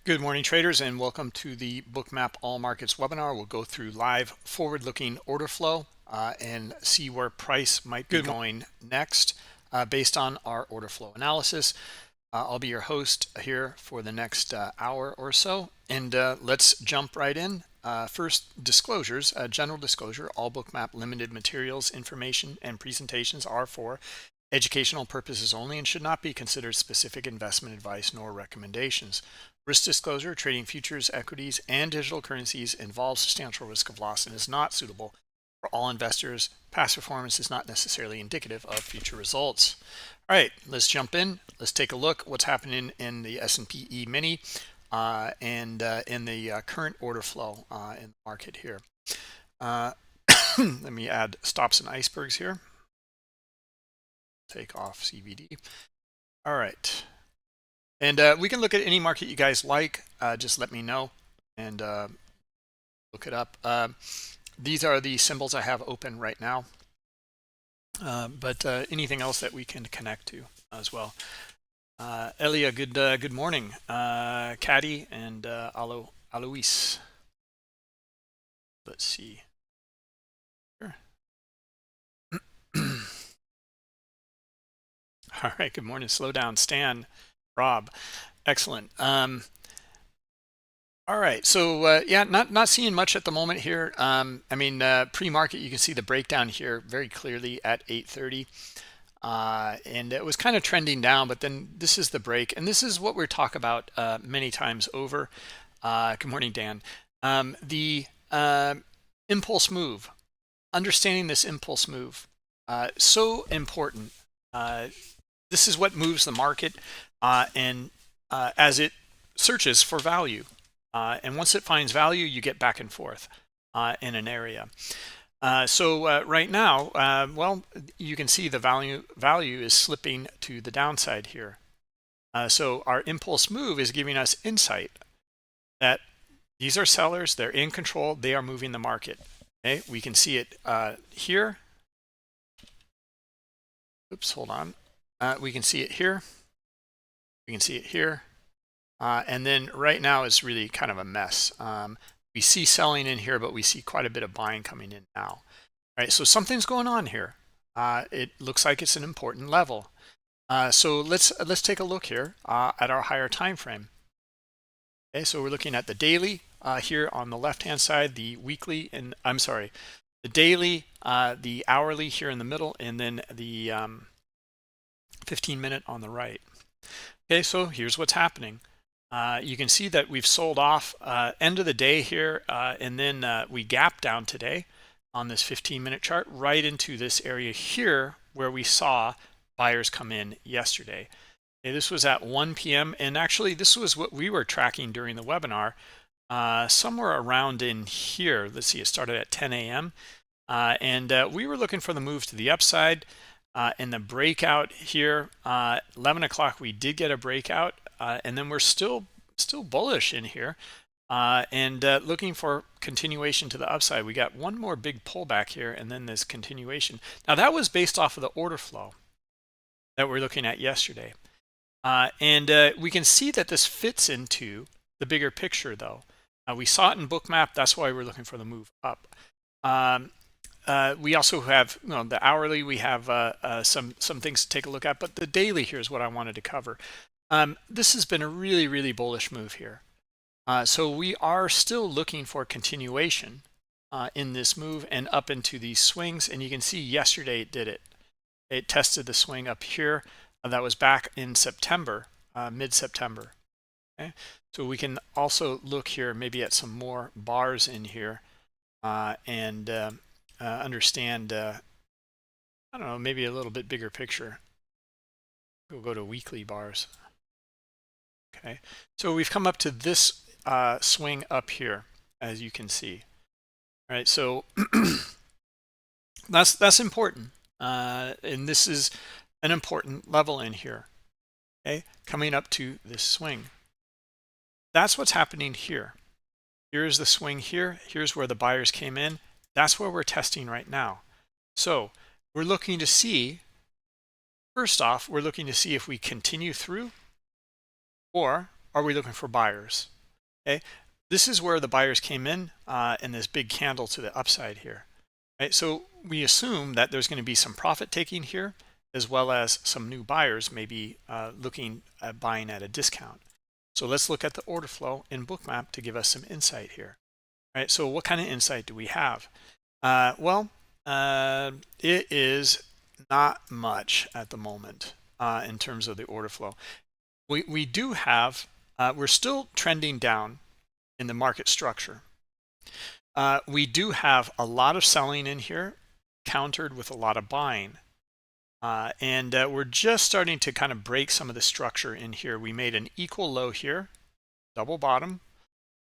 Good morning, traders, and welcome to the Bookmap All Markets webinar. We'll go through live forward-looking order flow and see where price might be going next based on our order flow analysis. I'll be your host here for the next hour or so, and let's jump right in. First, disclosures, general disclosure: all Bookmap Limited materials, information, and presentations are for educational purposes only and should not be considered specific investment advice nor recommendations. Risk disclosure: trading futures, equities, and digital currencies involves substantial risk of loss and is not suitable for all investors. Past performance is not necessarily indicative of future results. All right, let's jump in. Let's take a look what's happening in the S&P E-mini and in the current order flow in the market here. Let me add stops and icebergs here. Take off CVD. All right. And we can look at any market you guys like. Just let me know and look it up. These are the symbols I have open right now. But anything else that we can connect to as well. Elia, good morning. Caddy and Alois. Let's see. Sure. All right, good morning. Slow down, Stan, Rob. Excellent. All right, so yeah, not seeing much at the moment here. I mean, pre-market, you can see the breakdown here very clearly at 8:30. And it was kind of trending down, but then this is the break, and this is what we're talking about many times over. Good morning, Dan. The impulse move, understanding this impulse move, so important. This is what moves the market, and as it searches for value, and once it finds value, you get back and forth in an area. So right now, well, you can see the value is slipping to the downside here. So our impulse move is giving us insight that these are sellers, they're in control, they are moving the market. Okay, we can see it here. Oops, hold on. We can see it here. We can see it here. And then right now is really kind of a mess. We see selling in here, but we see quite a bit of buying coming in now. All right, so something's going on here. It looks like it's an important level. So let's take a look here at our higher time frame. Okay, so we're looking at the daily here on the left-hand side, the weekly, and I'm sorry, the daily, the hourly here in the middle, and then the 15-minute on the right. Okay, so here's what's happening. You can see that we've sold off end of the day here, and then we gap down today on this 15-minute chart right into this area here where we saw buyers come in yesterday. Okay, this was at 1 p.m. and actually this was what we were tracking during the webinar, somewhere around in here. Let's see, it started at 10 a.m. And we were looking for the move to the upside. And the breakout here, 11 o'clock, we did get a breakout, and then we're still bullish in here, and looking for continuation to the upside. We got one more big pullback here, and then this continuation. Now that was based off of the order flow that we're looking at yesterday, and we can see that this fits into the bigger picture, though. We saw it in Bookmap. That's why we're looking for the move up. We also have, you know, the hourly. We have some things to take a look at, but the daily here is what I wanted to cover. This has been a really bullish move here. So we are still looking for continuation in this move and up into these swings. And you can see yesterday it did it. It tested the swing up here. That was back in September, mid-September. Okay, so we can also look here maybe at some more bars in here and understand, I don't know, maybe a little bit bigger picture. We'll go to weekly bars. Okay, so we've come up to this swing up here, as you can see. All right, so that's important, and this is an important level in here. Okay, coming up to this swing. That's what's happening here. Here's the swing here. Here's where the buyers came in. That's where we're testing right now. So we're looking to see, first off, we're looking to see if we continue through, or are we looking for buyers? Okay, this is where the buyers came in this big candle to the upside here. Right, so we assume that there's going to be some profit taking here, as well as some new buyers maybe looking at buying at a discount. So let's look at the order flow in Bookmap to give us some insight here. Right, so what kind of insight do we have? It is not much at the moment in terms of the order flow. We do have, we're still trending down in the market structure. We do have a lot of selling in here, countered with a lot of buying. We're just starting to kind of break some of the structure in here. We made an equal low here, double bottom,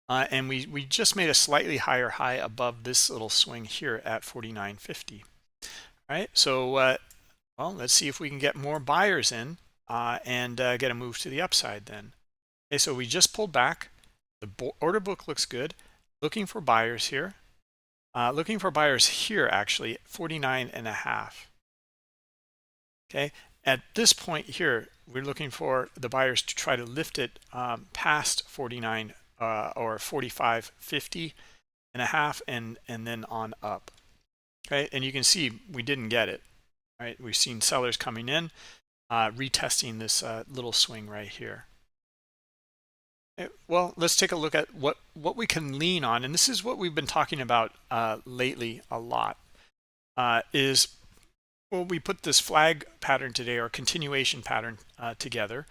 and we just made a slightly higher high above this little swing here at 49.50. Right, so well, let's see if we can get more buyers in and get a move to the upside then. Okay, so we just pulled back. The order book looks good. Looking for buyers here. Looking for buyers here, actually, 49.5. Okay, at this point here, we're looking for the buyers to try to lift it past 49 or 45.50 and a half, and then on up. Okay, and you can see we didn't get it. Right, we've seen sellers coming in, retesting this little swing right here. Well, let's take a look at what we can lean on, and this is what we've been talking about lately a lot. Is, well, we put this flag pattern today, or continuation pattern together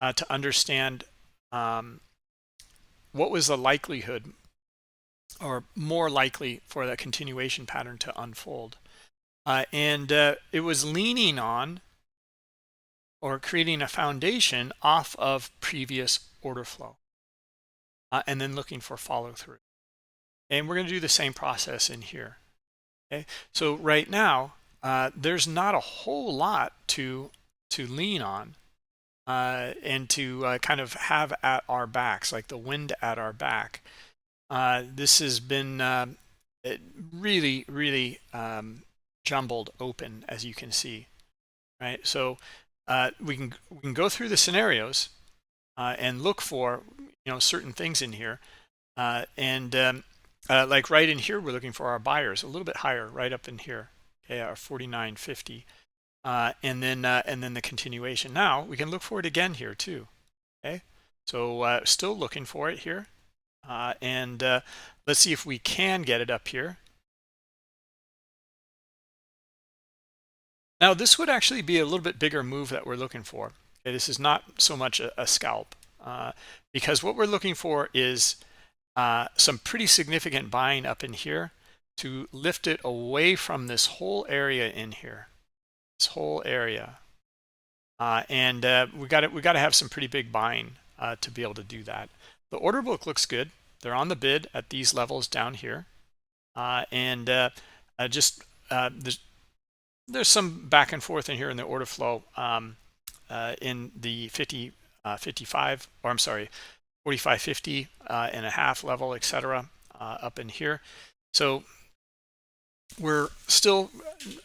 to understand what was the likelihood, or more likely, for that continuation pattern to unfold. It was leaning on, or creating a foundation off of previous order flow. And then looking for follow through. And we're going to do the same process in here. Okay, so right now there's not a whole lot to lean on and to kind of have at our backs, like the wind at our back. This has been really jumbled open, as you can see. Right, so we can go through the scenarios and look for certain things in here, like right in here, we're looking for our buyers a little bit higher, right up in here. Okay, our 49.50, and then the continuation. Now we can look for it again here too. Okay, so still looking for it here, and let's see if we can get it up here. Now this would actually be a little bit bigger move that we're looking for. Okay, this is not so much a scalp. Because what we're looking for is some pretty significant buying up in here to lift it away from this whole area in here, this whole area, we got to have some pretty big buying to be able to do that. The order book looks good. They're on the bid at these levels down here, there's some back and forth in here in the order flow in the 55, or I'm sorry, 45.50 and a half level, etc. Up in here. So we're still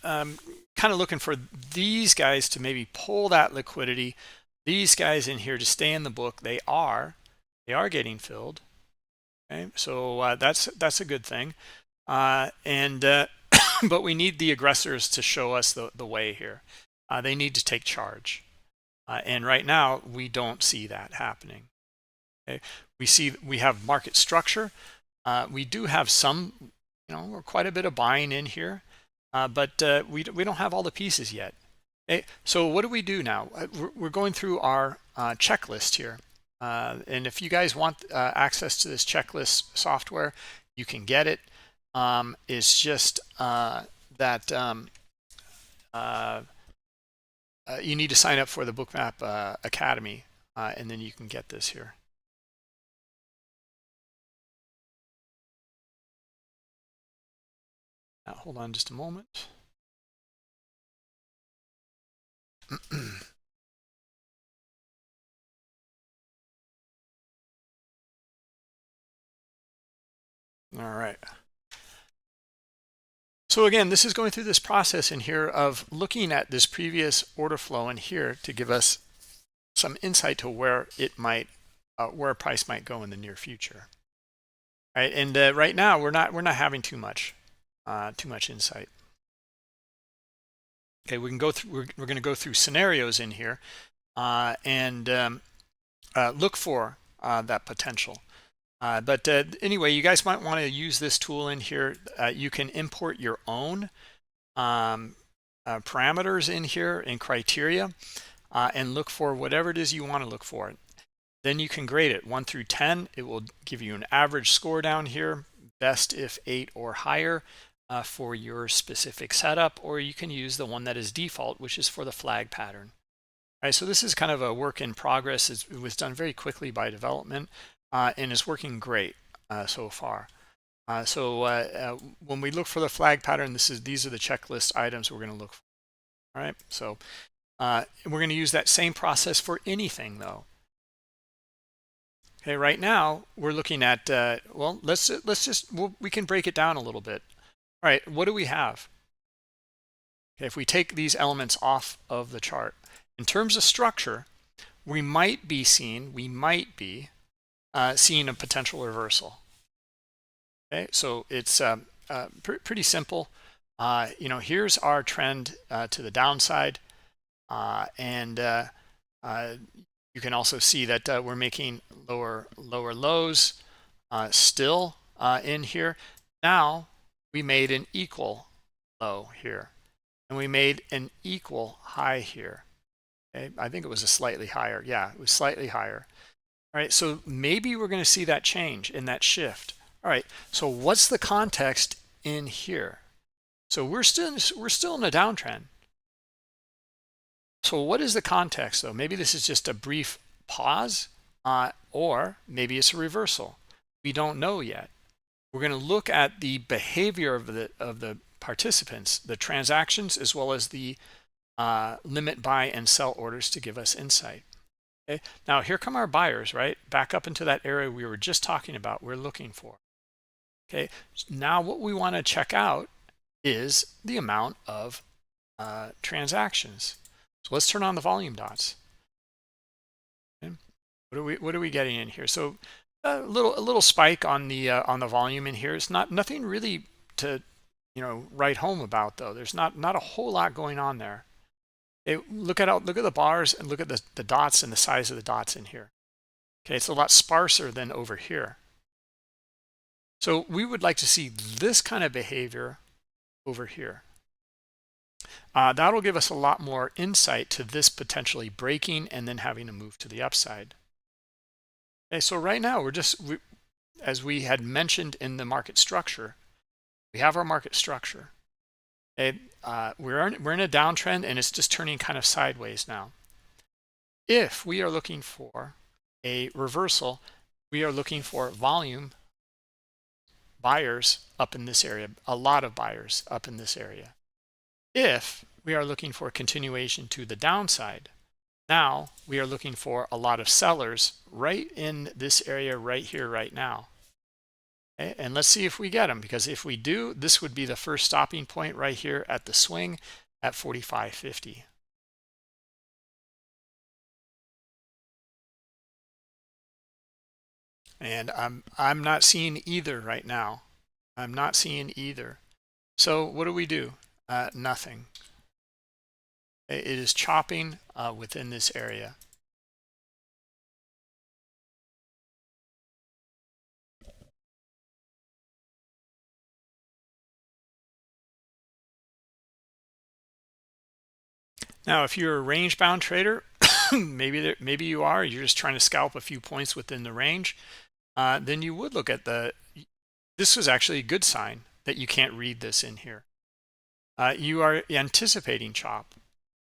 kind of looking for these guys to maybe pull that liquidity. These guys in here to stay in the book. They are getting filled. Okay, so that's a good thing. But we need the aggressors to show us the way here. They need to take charge. And right now we don't see that happening. Okay, we have market structure. We do have some, or quite a bit of buying in here, but we don't have all the pieces yet. Okay, so what do we do now? We're going through our checklist here, and if you guys want access to this checklist software, you can get it. It's just that you need to sign up for the Bookmap Academy, and then you can get this here. Now, hold on just a moment. All right. So again, this is going through this process in here of looking at this previous order flow in here to give us some insight to where it might where a price might go in the near future. Right, and right now we're not having too much insight. Okay, we can go through. We're going to go through scenarios in here and look for that potential. But anyway, you guys might want to use this tool in here. You can import your own parameters in here and criteria and look for whatever it is you want to look for. Then you can grade it 1 through 10. It will give you an average score down here, best if 8 or higher for your specific setup, or you can use the one that is default, which is for the flag pattern. All right, so this is kind of a work in progress. It was done very quickly by development and is working great so far. So when we look for the flag pattern, these are the checklist items we're going to look for. All right, so we're going to use that same process for anything though. Okay, right now we're looking at well, we can break it down a little bit. All right, what do we have? Okay, if we take these elements off of the chart, in terms of structure, we might be seeing a potential reversal. Okay, so it's pretty simple. Here's our trend to the downside, and you can also see that we're making lower lows still in here. Now we made an equal low here, and we made an equal high here. Okay, I think it was a slightly higher. Yeah, it was slightly higher. All right, so maybe we're going to see that change in that shift. All right, so what's the context in here? So we're still in a downtrend. So what is the context though? Maybe this is just a brief pause, or maybe it's a reversal. We don't know yet. We're going to look at the behavior of the participants, the transactions, as well as the limit buy and sell orders to give us insight. Okay, now here come our buyers, right? Back up into that area we were just talking about, we're looking for. Okay, now what we want to check out is the amount of transactions. So let's turn on the volume dots. Okay. What are we getting in here? So a little spike on the volume in here. It's nothing really to write home about though. There's not a whole lot going on there. Look at the bars and look at the dots and the size of the dots in here. Okay, it's a lot sparser than over here. So we would like to see this kind of behavior over here. That'll give us a lot more insight to this potentially breaking and then having to move to the upside. Okay, so right now as we had mentioned in the market structure, we have our market structure. Okay, we're in a downtrend and it's just turning kind of sideways now. If we are looking for a reversal, we are looking for volume buyers up in this area, a lot of buyers up in this area. If we are looking for a continuation to the downside, now we are looking for a lot of sellers right in this area right here right now. Okay, and let's see if we get them, because if we do, this would be the first stopping point right here at the swing at 45.50. And I'm not seeing either right now. I'm not seeing either. So what do? Nothing. It is chopping within this area. Now, if you're a range bound trader, maybe you're just trying to scalp a few points within the range, then you would look at this was actually a good sign that you can't read this in here. You are anticipating chop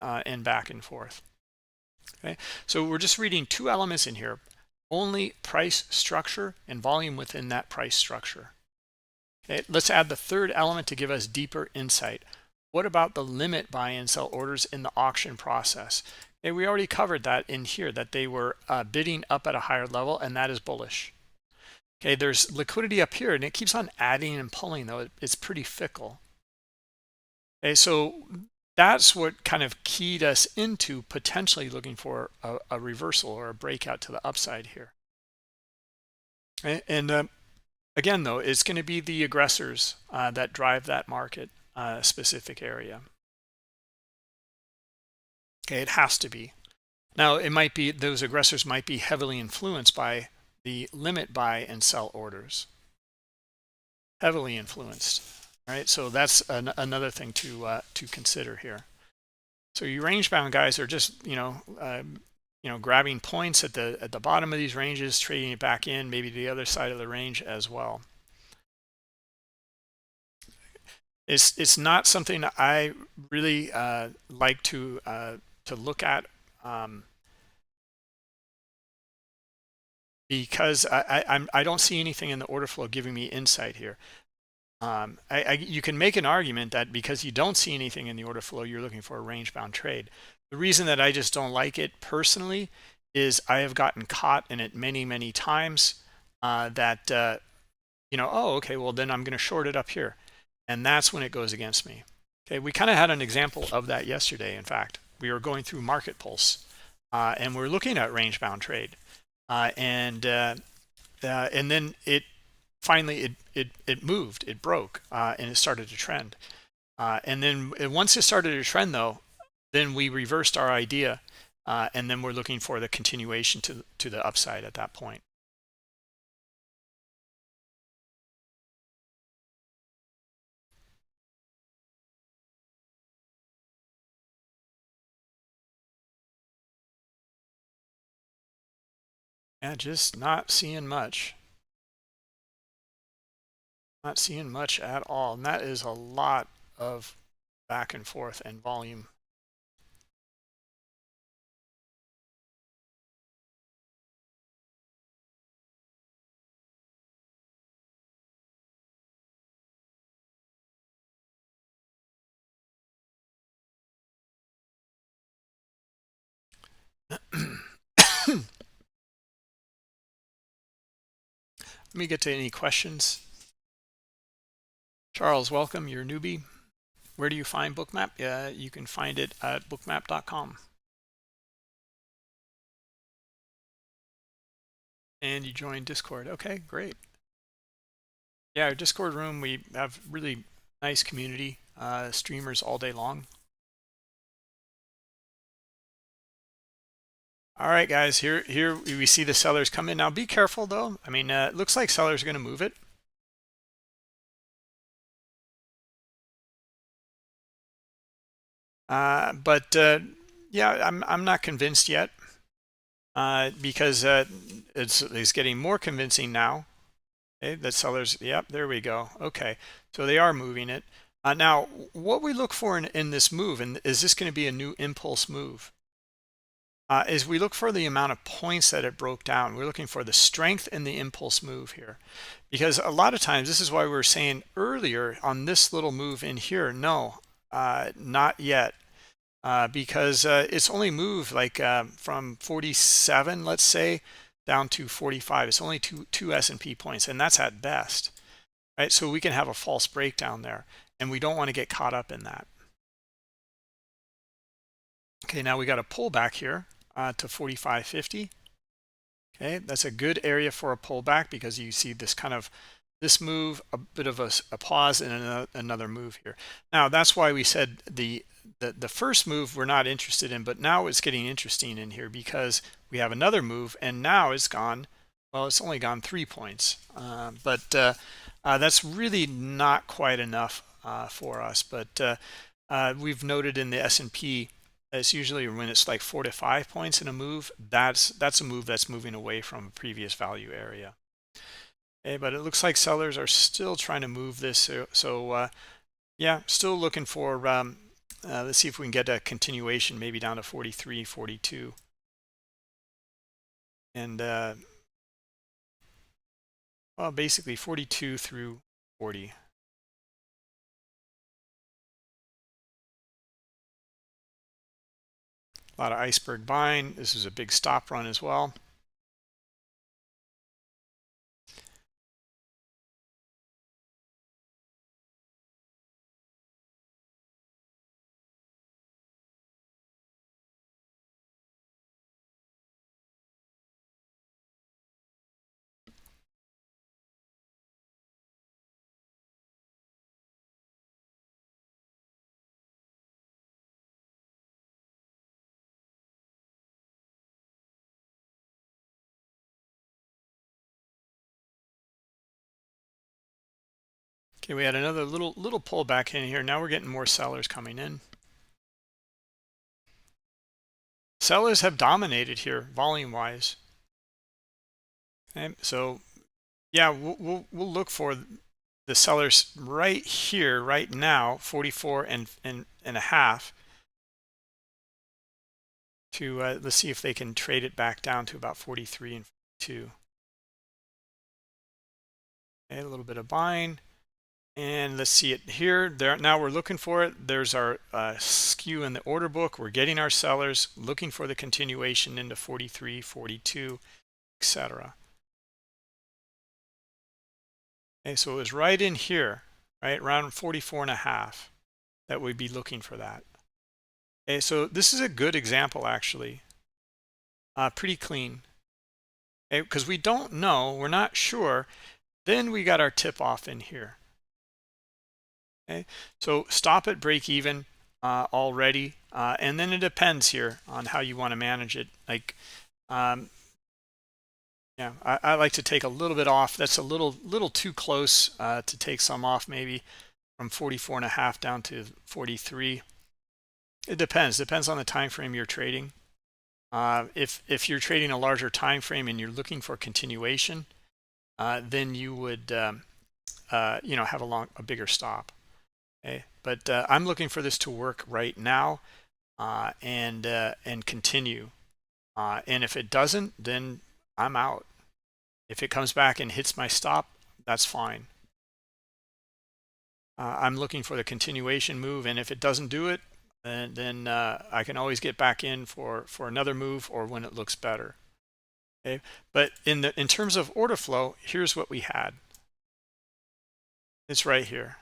and back and forth. Okay, so we're just reading two elements in here, only price structure and volume within that price structure. Okay, let's add the third element to give us deeper insight. What about the limit buy and sell orders in the auction process? Okay, we already covered that in here, that they were bidding up at a higher level, and that is bullish. Okay, there's liquidity up here, and it keeps on adding and pulling, though it's pretty fickle. Okay, so that's what kind of keyed us into potentially looking for a reversal or a breakout to the upside here. And again, though, it's going to be the aggressors that drive that market specific area. Okay, it has to be. Now, it might be those aggressors might be heavily influenced by the limit buy and sell orders. Heavily influenced, right? So that's another thing to consider here. So your range bound guys are just grabbing points at the bottom of these ranges, trading it back in, maybe the other side of the range as well. It's not something that I really like to look at because I don't see anything in the order flow giving me insight here. You can make an argument that because you don't see anything in the order flow, you're looking for a range bound trade. The reason that I just don't like it personally is I have gotten caught in it many times that oh, okay, well then I'm going to short it up here, and that's when it goes against me. Okay, we kind of had an example of that yesterday. In fact, we were going through Market Pulse and we're looking at range bound trade, and then it finally it moved, it broke, and it started to trend. And then once it started to trend, though, then we reversed our idea, and then we're looking for the continuation to the upside at that point. Yeah, just not seeing much. Not seeing much at all, and that is a lot of back and forth and volume. Let me get to any questions. Charles, welcome. You're a newbie. Where do you find Bookmap? You can find it at bookmap.com. And you join Discord. Okay, great. Yeah, our Discord room, we have really nice community, streamers all day long. All right, guys, here we see the sellers come in. Now, be careful, though. I mean, it looks like sellers are going to move it. But yeah, I'm not convinced yet because it's getting more convincing now. Okay, that sellers, yep, there we go. Okay, so they are moving it. Now, what we look for in this move, and is this going to be a new impulse move? Is we look for the amount of points that it broke down. We're looking for the strength in the impulse move here, because a lot of times, this is why we were saying earlier on this little move in here, no, not yet. Because it's only moved like from 47, let's say, down to 45. It's only two S&P points, and that's at best, right? So we can have a false breakdown there, and we don't want to get caught up in that. Okay, now we got a pullback here to 45.50. Okay, that's a good area for a pullback because you see this kind of this move, a bit of a pause, and another move here. Now that's why we said the first move we're not interested in, but now it's getting interesting in here because we have another move, and now it's gone. Well, it's only gone 3 points, but that's really not quite enough for us. But we've noted in the S&P, it's usually when it's like 4 to 5 points in a move, that's a move that's moving away from a previous value area. Okay, but it looks like sellers are still trying to move this. So yeah, still looking for, let's see if we can get a continuation, maybe down to 43, 42. And well, basically 42 through 40. A lot of iceberg buying. This is a big stop run as well. Okay, we had another little pullback in here. Now we're getting more sellers coming in. Sellers have dominated here volume wise. Okay, so yeah, we'll look for the sellers right here right now, 44 and a half, to let's see if they can trade it back down to about 43 and 42. Okay, a little bit of buying, and let's see it here. There now, we're looking for it. There's our skew in the order book. We're getting our sellers looking for the continuation into 43, 42, etc. Okay, so it was right in here, right around 44 and a half, that we'd be looking for that. Okay, so this is a good example, actually. Pretty clean. Okay, because we don't know, we're not sure. Then we got our tip off in here. Okay, so stop at break even already, and then it depends here on how you want to manage it. Like, yeah, I like to take a little bit off. That's a little too close to take some off, maybe from 44 and a half down to 43. It depends on the time frame you're trading. If you're trading a larger time frame and you're looking for continuation, then you would have a bigger stop. Okay, but I'm looking for this to work right now and continue. And if it doesn't, then I'm out. If it comes back and hits my stop, that's fine. I'm looking for the continuation move, and if it doesn't do it, then I can always get back in for another move or when it looks better. Okay, but in terms of order flow, here's what we had. It's right here.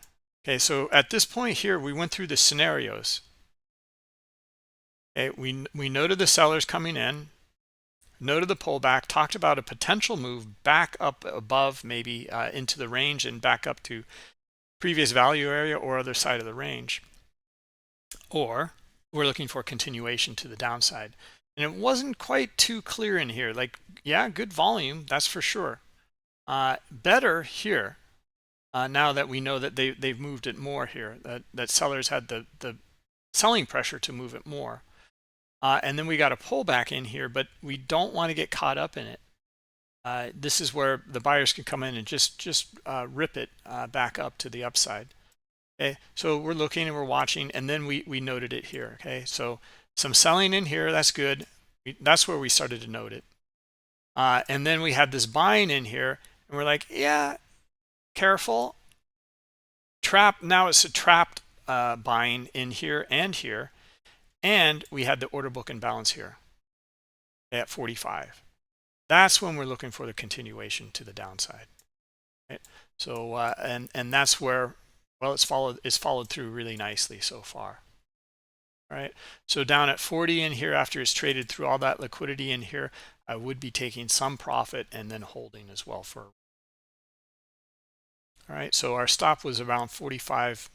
Okay, so at this point here, we went through the scenarios. Okay, we noted the sellers coming in, noted the pullback, talked about a potential move back up above, maybe into the range and back up to previous value area or other side of the range. Or we're looking for continuation to the downside. And it wasn't quite too clear in here. Like, yeah, good volume, that's for sure. Better here, now that we know that they've moved it more here, that sellers had the selling pressure to move it more. And then we got a pullback in here, but we don't want to get caught up in it. This is where the buyers can come in and just rip it back up to the upside. Okay, so we're looking and we're watching, and then we noted it here. Okay, so some selling in here, that's good. That's where we started to note it. And then we had this buying in here, and we're like, yeah, careful. Trap. Now it's a trapped buying in here and here. And we had the order book imbalance here at 45. That's when we're looking for the continuation to the downside. Right? So and that's where, well, it's followed through really nicely so far. All right, so down at 40 in here, after it's traded through all that liquidity in here, I would be taking some profit and then holding as well for. All right, so our stop was around 45.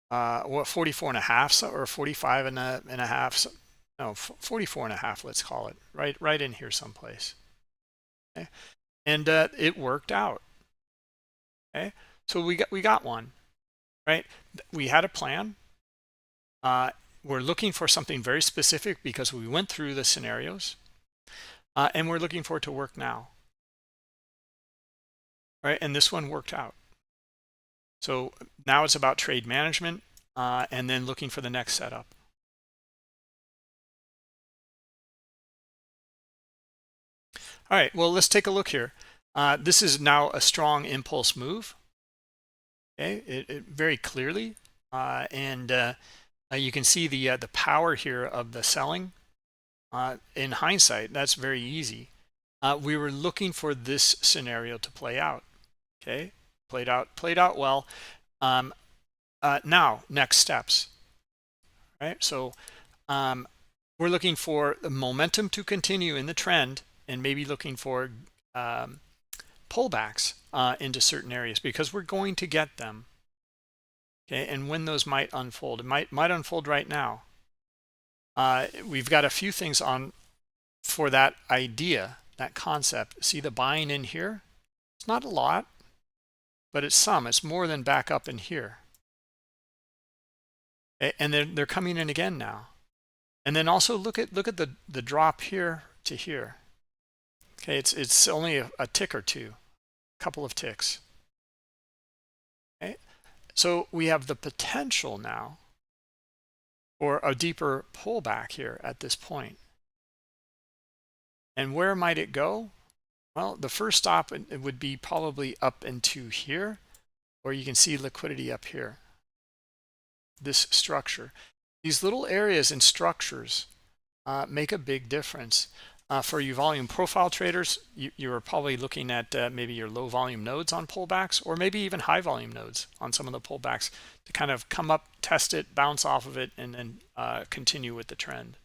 44 and a half, or 45 and a half, no, 44 and a half, let's call it, right in here someplace. Okay, and it worked out. Okay, so we got one, right? We had a plan. We're looking for something very specific because we went through the scenarios, and we're looking for it to work now. Right, and this one worked out. So now it's about trade management and then looking for the next setup. All right, well, let's take a look here. This is now a strong impulse move. Okay, it very clearly, and you can see the power here of the selling. In hindsight, that's very easy. We were looking for this scenario to play out. Okay, played out well. Now, next steps. Right, so we're looking for the momentum to continue in the trend, and maybe looking for pullbacks into certain areas, because we're going to get them. Okay, and when those might unfold, it might unfold right now. We've got a few things on for that idea, that concept. See the buying in here? It's not a lot. but it's some. It's more than back up in here. And they're coming in again now. And then also look at the drop here to here. Okay, it's only a tick or two, a couple of ticks. Okay, so we have the potential now for a deeper pullback here at this point. And where might it go? Well, the first stop it would be probably up into here, or you can see liquidity up here. This structure, these little areas and structures make a big difference. For you volume profile traders, you are probably looking at maybe your low volume nodes on pullbacks, or maybe even high volume nodes on some of the pullbacks to kind of come up, test it, bounce off of it, and then continue with the trend.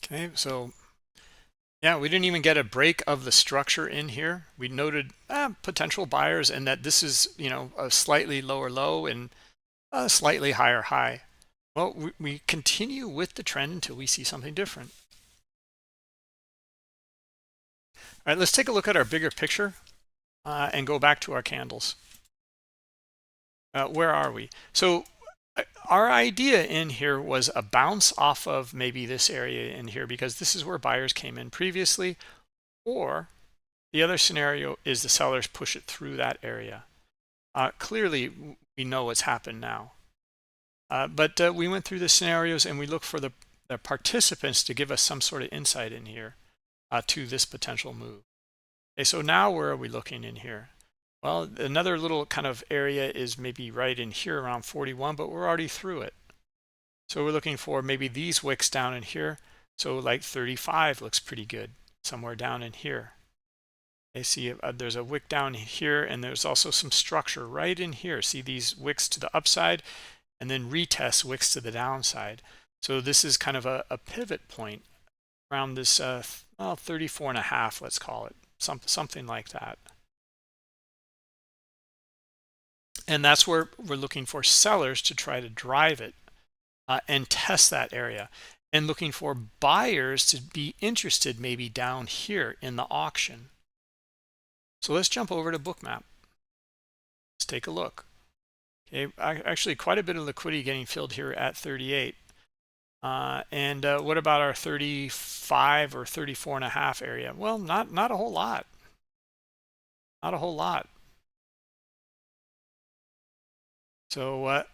Okay, so yeah, we didn't even get a break of the structure in here. We noted potential buyers and that this is, you know, a slightly lower low and a slightly higher high. Well, we continue with the trend until we see something different. All right, let's take a look at our bigger picture and go back to our candles. Where are we? So our idea in here was a bounce off of maybe this area in here, because this is where buyers came in previously, or the other scenario is the sellers push it through that area. Clearly, we know what's happened now. But we went through the scenarios and we look for the participants to give us some sort of insight in here to this potential move. Okay, so now where are we looking in here? Well, another little kind of area is maybe right in here around 41, but we're already through it. So we're looking for maybe these wicks down in here. So like 35 looks pretty good, somewhere down in here. I see there's a wick down here, and there's also some structure right in here. See these wicks to the upside, and then retest wicks to the downside. So this is kind of a pivot point around this 34.5, let's call it, something like that. And that's where we're looking for sellers to try to drive it and test that area, and looking for buyers to be interested maybe down here in the auction. So let's jump over to Bookmap. Let's take a look. Okay, actually quite a bit of liquidity getting filled here at 38. And what about our 35 or 34.5 area? Well, not a whole lot. Not a whole lot. So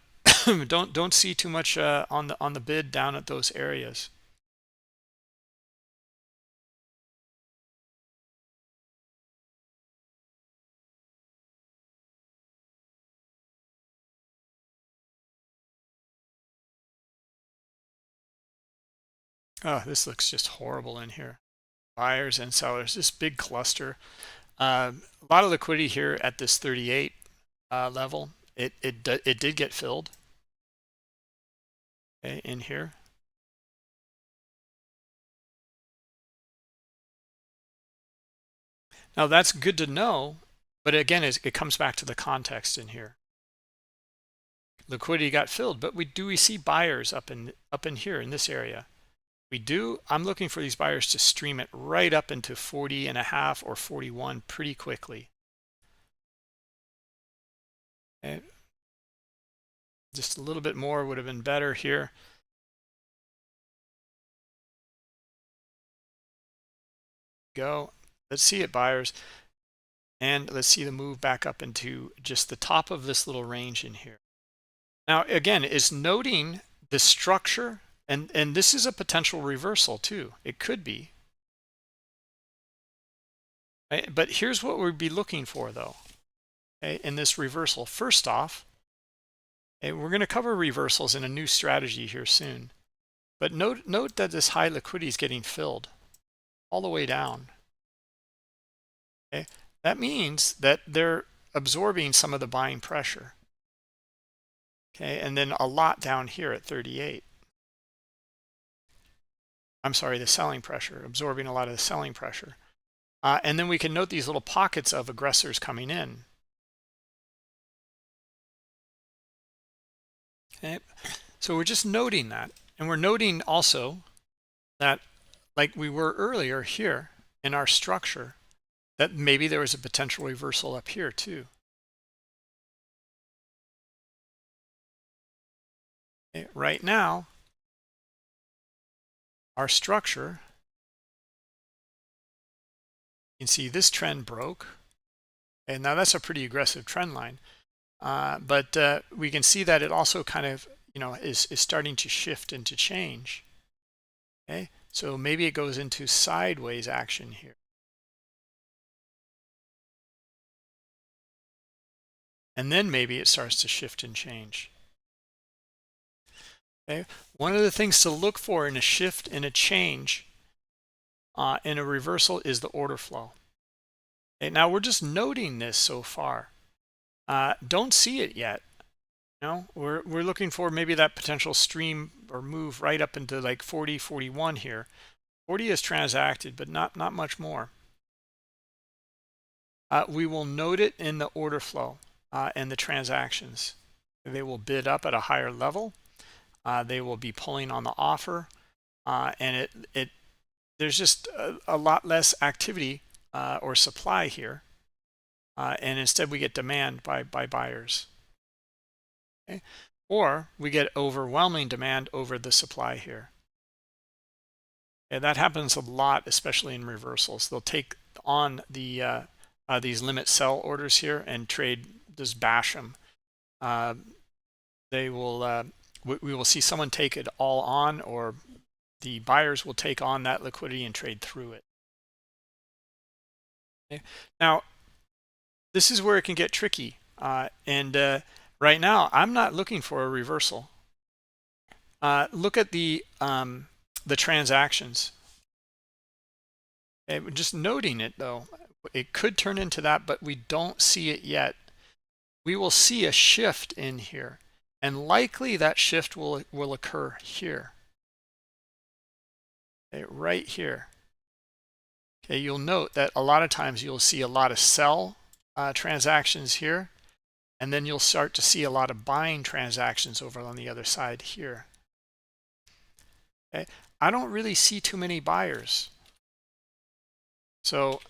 don't see too much on the bid down at those areas. Oh, this looks just horrible in here. Buyers and sellers, this big cluster. A lot of liquidity here at this 38 level. It did get filled, okay, in here. Now that's good to know, but again, it comes back to the context in here. Liquidity got filled, but we see buyers up in here in this area. We do. I'm looking for these buyers to stream it right up into 40.5 or 41 pretty quickly. Okay. Just a little bit more would have been better here. Go. Let's see it, buyers. And let's see the move back up into just the top of this little range in here. Now, again, is noting the structure, and this is a potential reversal too. It could be. Right? But here's what we'd be looking for, though, okay, in this reversal. First off, okay, we're going to cover reversals in a new strategy here soon. But note that this high liquidity is getting filled all the way down. Okay, that means that they're absorbing some of the buying pressure. Okay, and then a lot down here at 38. I'm sorry, the selling pressure, absorbing a lot of the selling pressure. And then we can note these little pockets of aggressors coming in. Okay, so we're just noting that, and we're noting also that, like we were earlier here in our structure, that maybe there was a potential reversal up here too. Okay, right now, our structure, you can see this trend broke, and now that's a pretty aggressive trend line. But we can see that it also kind of, is starting to shift and to change. Okay, so maybe it goes into sideways action here. And then maybe it starts to shift and change. Okay, one of the things to look for in a shift and a change in a reversal is the order flow. Okay, now we're just noting this so far. Don't see it yet. We're looking for maybe that potential stream or move right up into like 40, 41 here. 40 is transacted, but not much more. We will note it in the order flow and the transactions. They will bid up at a higher level. They will be pulling on the offer, and there's just a lot less activity or supply here, and instead we get demand by buyers. Okay? Or we get overwhelming demand over the supply here. And that happens a lot, especially in reversals. They'll take on these limit sell orders here and trade, just bash them. They will we will see someone take it all on, or the buyers will take on that liquidity and trade through it. Okay? Now, this is where it can get tricky. And right now, I'm not looking for a reversal. Look at the transactions. Okay, just noting it though, it could turn into that, but we don't see it yet. We will see a shift in here, and likely that shift will occur here. Okay, right here. Okay, you'll note that a lot of times you'll see a lot of sell transactions here, and then you'll start to see a lot of buying transactions over on the other side here. Okay, I don't really see too many buyers. So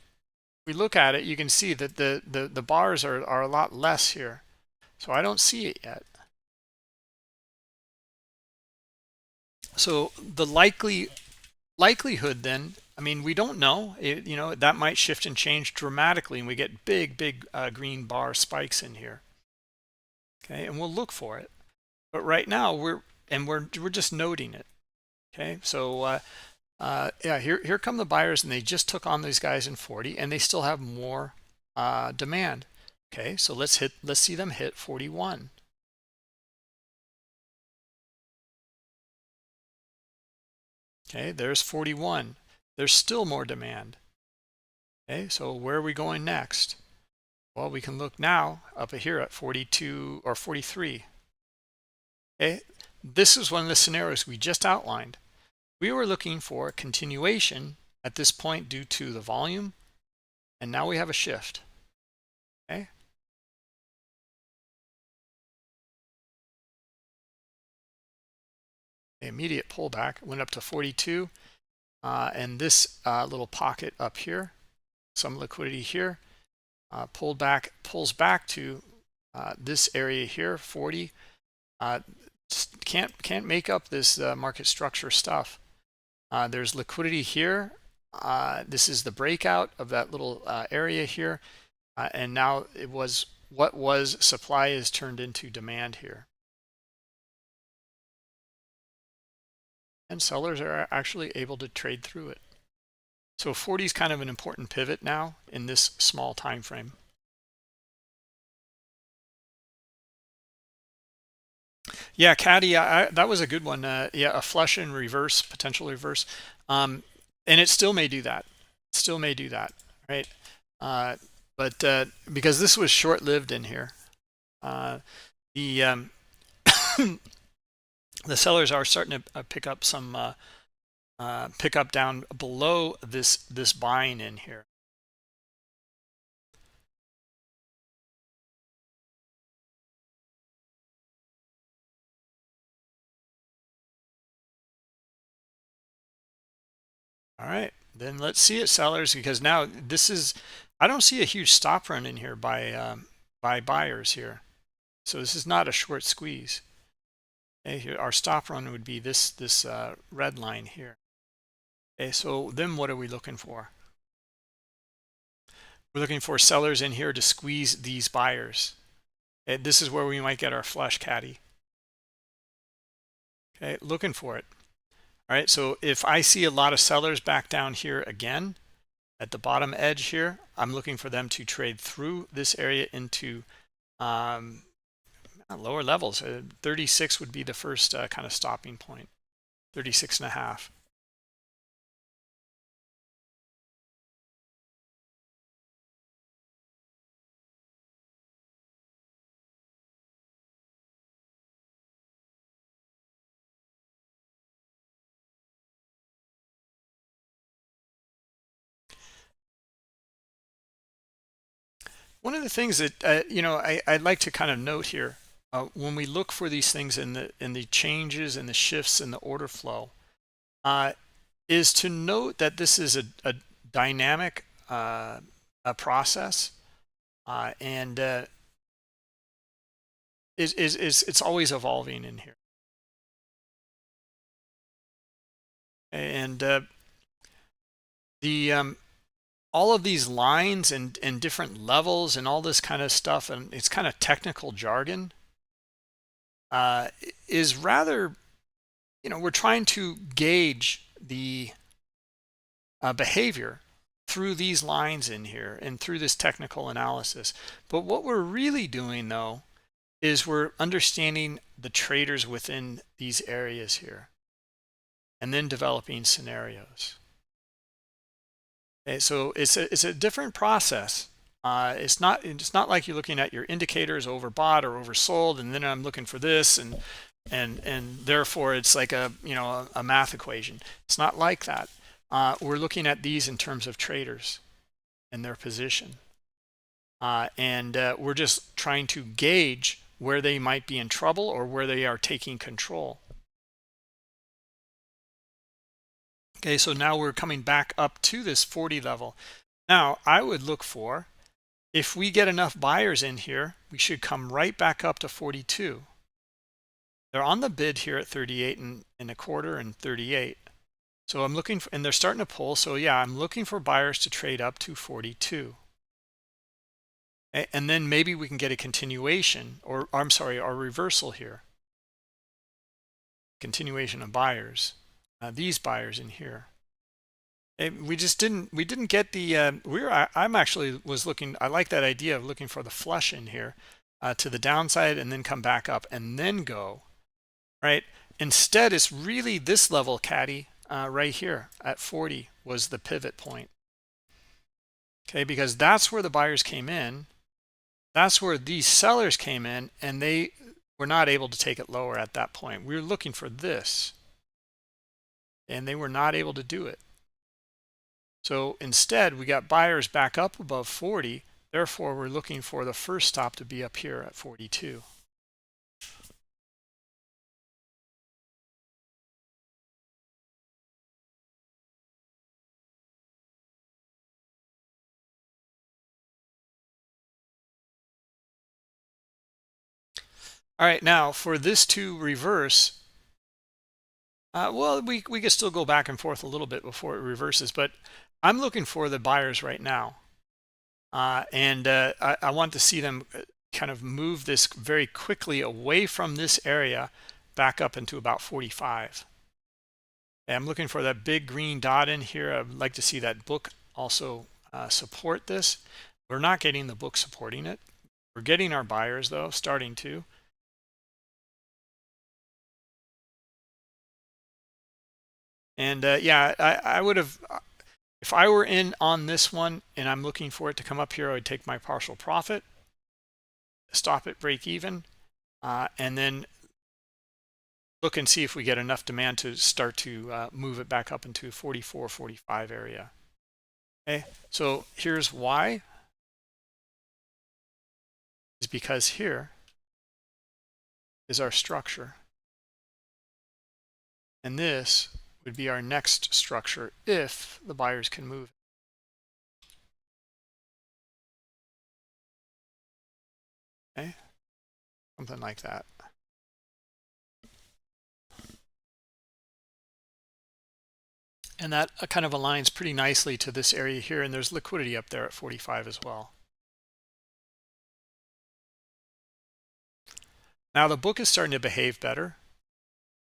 we look at it, you can see that the bars are a lot less here. So I don't see it yet. So the likelihood then, I mean, we don't know, that might shift and change dramatically, and we get big green bar spikes in here. Okay, and we'll look for it. But right now we're just noting it. Okay, so yeah, here come the buyers, and they just took on these guys in 40, and they still have more demand. Okay, so let's see them hit 41. Okay, there's 41. There's still more demand. Okay, so where are we going next? Well, we can look now up here at 42 or 43. Okay, this is one of the scenarios we just outlined. We were looking for a continuation at this point due to the volume, and now we have a shift. Okay. The immediate pullback went up to 42, and this little pocket up here, some liquidity here, pulls back to this area here, 40. Can't make up this market structure stuff. There's liquidity here. This is the breakout of that little area here, and now what was supply is turned into demand here, and sellers are actually able to trade through it. So 40 is kind of an important pivot now in this small time frame. Yeah, Caddy, that was a good one. Yeah, a flush in reverse, potential reverse, and it still may do that. Still may do that, right? But because this was short-lived in here, the the sellers are starting to pick up some pick up down below this buying in here. All right, then let's see it, sellers, because now this is, I don't see a huge stop run in here by buyers here. So this is not a short squeeze. Okay, here our stop run would be this red line here. Okay, so then what are we looking for? We're looking for sellers in here to squeeze these buyers. Okay, this is where we might get our flush caddy. Okay, looking for it. All right, so if I see a lot of sellers back down here again at the bottom edge here, I'm looking for them to trade through this area into lower levels. 36 would be the first kind of stopping point, 36.5. One of the things that I'd like to kind of note here, when we look for these things in the changes and the shifts in the order flow, is to note that this is a dynamic a process, and it's always evolving in here, and the all of these lines and different levels and all this kind of stuff, and it's kind of technical jargon, is rather, we're trying to gauge the behavior through these lines in here and through this technical analysis. But what we're really doing, though, is we're understanding the traders within these areas here and then developing scenarios. Okay, so it's a different process. It's not like you're looking at your indicators overbought or oversold, and then I'm looking for this, and therefore it's like a math equation. It's not like that. We're looking at these in terms of traders and their position, and we're just trying to gauge where they might be in trouble or where they are taking control. Okay, so now we're coming back up to this 40 level. Now I would look for, if we get enough buyers in here, we should come right back up to 42. They're on the bid here at 38 and a quarter and 38. So I'm looking for, and they're starting to pull. So yeah, I'm looking for buyers to trade up to 42. And then maybe we can get a continuation, or I'm sorry, our reversal here. Continuation of buyers, these buyers in here. We didn't get the, I'm actually was looking, I like that idea of looking for the flush in here to the downside and then come back up and then go, right? Instead, it's really this level, caddy, right here at 40 was the pivot point. Okay, because that's where the buyers came in. That's where these sellers came in, and they were not able to take it lower at that point. We were looking for this, and they were not able to do it. So instead, we got buyers back up above 40. Therefore, we're looking for the first stop to be up here at 42. All right, now for this to reverse, well, we could still go back and forth a little bit before it reverses, but I'm looking for the buyers right now. And I want to see them kind of move this very quickly away from this area back up into about 45. And I'm looking for that big green dot in here. I'd like to see that book also support this. We're not getting the book supporting it. We're getting our buyers, though, starting to. And yeah, I would have, if I were in on this one and I'm looking for it to come up here, I would take my partial profit, stop it, break even, and then look and see if we get enough demand to start to move it back up into 44, 45 area. Okay, so here's why. Is because here is our structure. And this would be our next structure if the buyers can move. Okay, something like that. And that kind of aligns pretty nicely to this area here, and there's liquidity up there at 45 as well. Now the book is starting to behave better.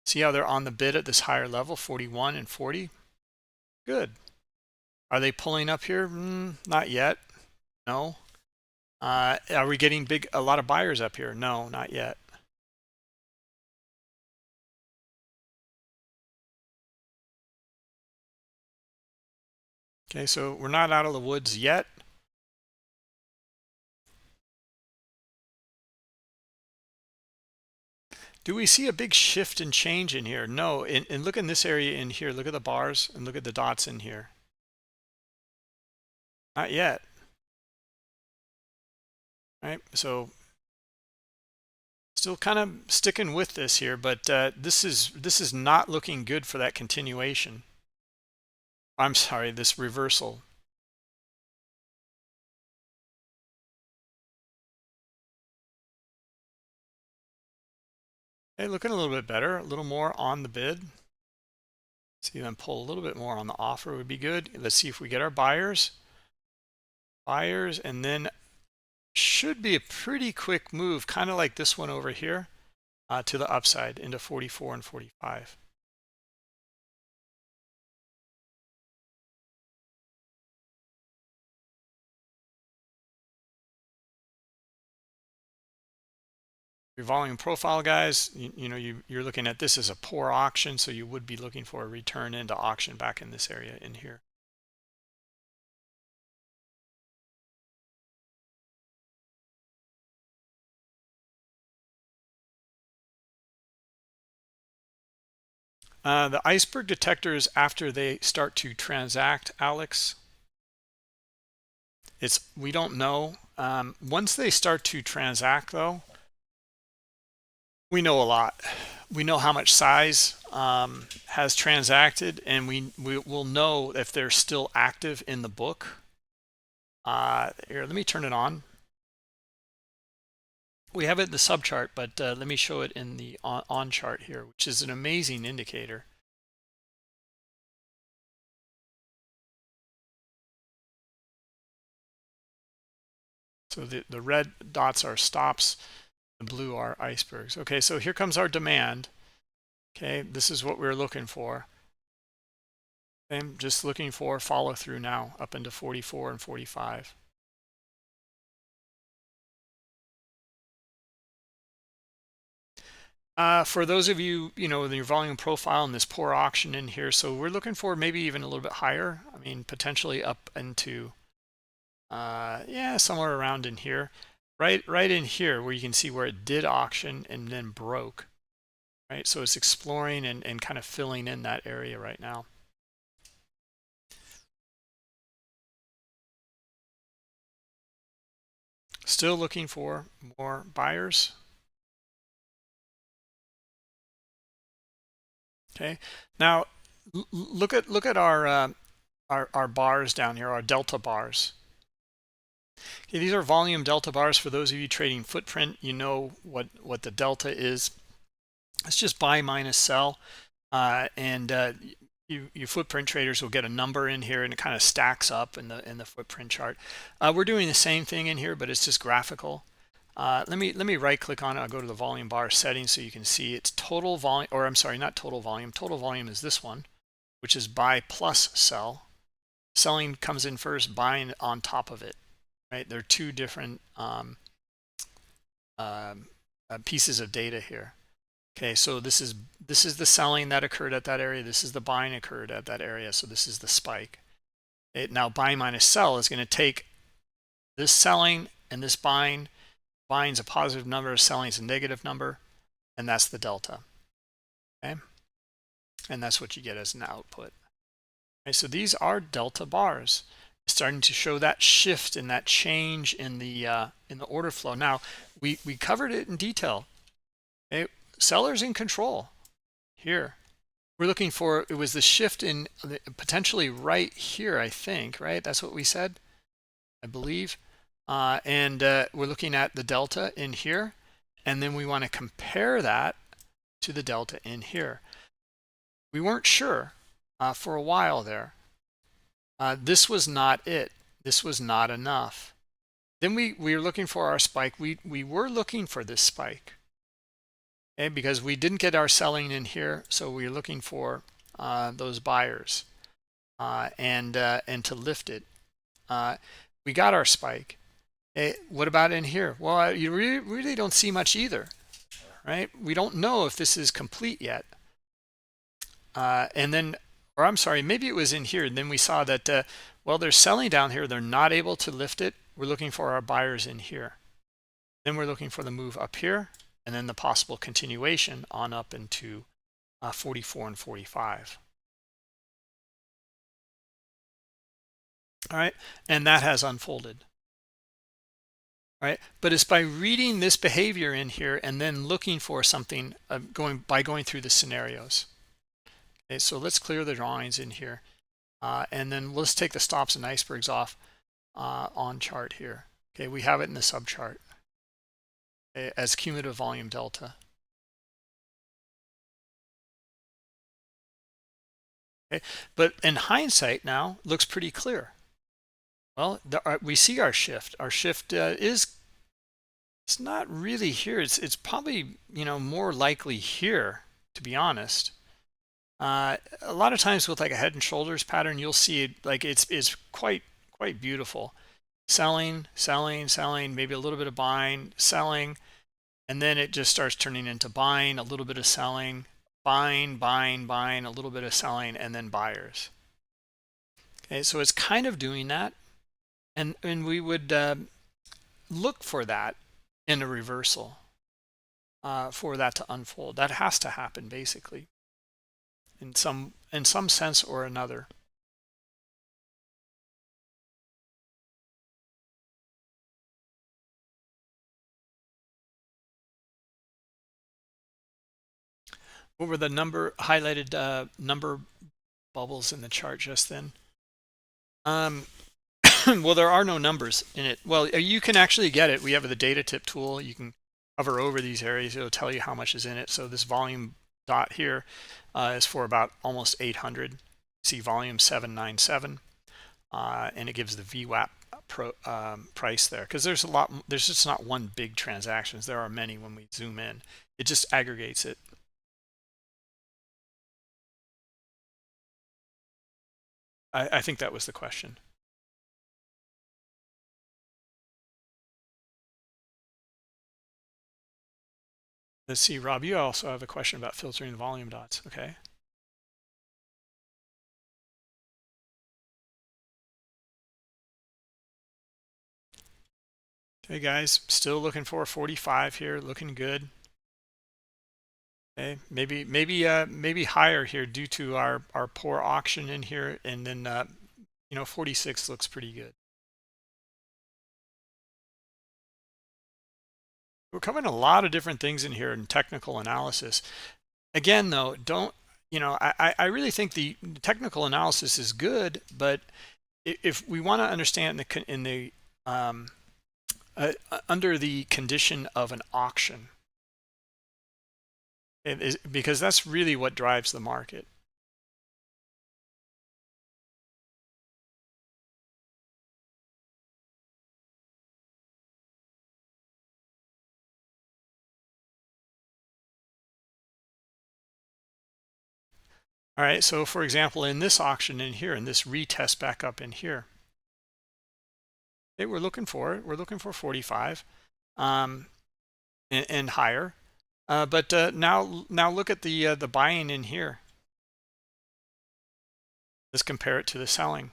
See how they're on the bid at this higher level, 41 and 40? Good. Are they pulling up here? Not yet. No. Are we getting a lot of buyers up here? No, not yet. Okay, so we're not out of the woods yet. Do we see a big shift and change in here? No. And look in this area in here. Look at the bars and look at the dots in here. Not yet. All right, so still kind of sticking with this here, but this is not looking good for that continuation. I'm sorry, this reversal. Hey, looking a little bit better, a little more on the bid. See them pull a little bit more on the offer would be good. Let's see if we get our buyers, and then should be a pretty quick move, kind of like this one over here, to the upside into 44 and 45. Your volume profile, guys, you're looking at this as a poor auction, so you would be looking for a return into auction back in this area in here. The iceberg detectors after they start to transact, Alex, we don't know. Once they start to transact, though, we know a lot. We know how much size has transacted, and we will know if they're still active in the book. Here, let me turn it on. We have it in the sub chart, but let me show it in the on chart here, which is an amazing indicator. So the red dots are stops, the blue are icebergs. Okay, so here comes our demand. Okay, this is what we're looking for. I'm just looking for follow through now up into 44 and 45. For those of you, with your volume profile and this poor auction in here, so we're looking for maybe even a little bit higher. I mean, potentially up into, yeah, somewhere around in here, right in here where you can see where it did auction and then broke, right? So it's exploring and kind of filling in that area right now. Still looking for more buyers. Okay, now look at our bars down here, our delta bars. Okay, these are volume delta bars. For those of you trading footprint, you know what the delta is. It's just buy minus sell, and you footprint traders will get a number in here, and it kind of stacks up in the footprint chart. We're doing the same thing in here, but it's just graphical. Let me right click on it. I'll go to the volume bar settings so you can see it's total volume, or I'm sorry, not total volume. Total volume is this one, which is buy plus sell. Selling comes in first, buying on top of it, right? They're two different pieces of data here. Okay, so this is the selling that occurred at that area. This is the buying occurred at that area. So this is the spike. Now buy minus sell is going to take this selling and this buying. Buying is a positive number, selling is a negative number, and that's the delta. Okay, and that's what you get as an output. Okay, so these are delta bars. It's starting to show that shift and that change in the order flow. Now we covered it in detail. Okay, sellers in control here. We're looking for, it was the shift in potentially right here, I think, right? That's what we said, I believe. And we're looking at the delta in here, and then we want to compare that to the delta in here. We weren't sure for a while there. This was not it. This was not enough. Then we were looking for our spike. We were looking for this spike, okay, because we didn't get our selling in here, so we were looking for those buyers and to lift it. We got our spike. Hey, what about in here? Well, you really don't see much either, right? We don't know if this is complete yet. And then, or I'm sorry, maybe it was in here. And then we saw that, well, they're selling down here. They're not able to lift it. We're looking for our buyers in here. Then we're looking for the move up here, and then the possible continuation on up into 44 and 45. All right, and that has unfolded. All right, but it's by reading this behavior in here and then looking for something going through the scenarios. Okay, so let's clear the drawings in here, and then let's take the stops and icebergs off on chart here. Okay, we have it in the subchart as cumulative volume delta. Okay, but in hindsight now looks pretty clear. Well, we see our shift. Our shift it's not really here. It's probably, you know, more likely here, to be honest. A lot of times with like a head and shoulders pattern, you'll see it like it's quite beautiful. Selling, selling, selling, maybe a little bit of buying, selling, and then it just starts turning into buying, a little bit of selling, buying, buying, buying, a little bit of selling, and then buyers. Okay, so it's kind of doing that. And we would look for that in a reversal for that to unfold. That has to happen basically in some sense or another. What were the highlighted number bubbles in the chart just then? Well, there are no numbers in it. Well, you can actually get it. We have the data tip tool. You can hover over these areas. It'll tell you how much is in it. So this volume dot here is for about almost 800. See volume 797, and it gives the VWAP price there, because there's a lot. There's just not one big transactions. There are many when we zoom in. It just aggregates it. I think that was the question. Let's see, Rob, you also have a question about filtering the volume dots. Okay. Okay, guys, still looking for 45 here, looking good. Okay, maybe higher here due to our poor auction in here, and then you know, 46 looks pretty good. We're covering a lot of different things in here in technical analysis. Again, though, don't, you know, I really think the technical analysis is good, but if we want to understand under the condition of an auction, because that's really what drives the market. All right, so for example, in this auction in here, in this retest back up in here, okay, we're looking for 45 and higher. But now look at the buying in here. Let's compare it to the selling.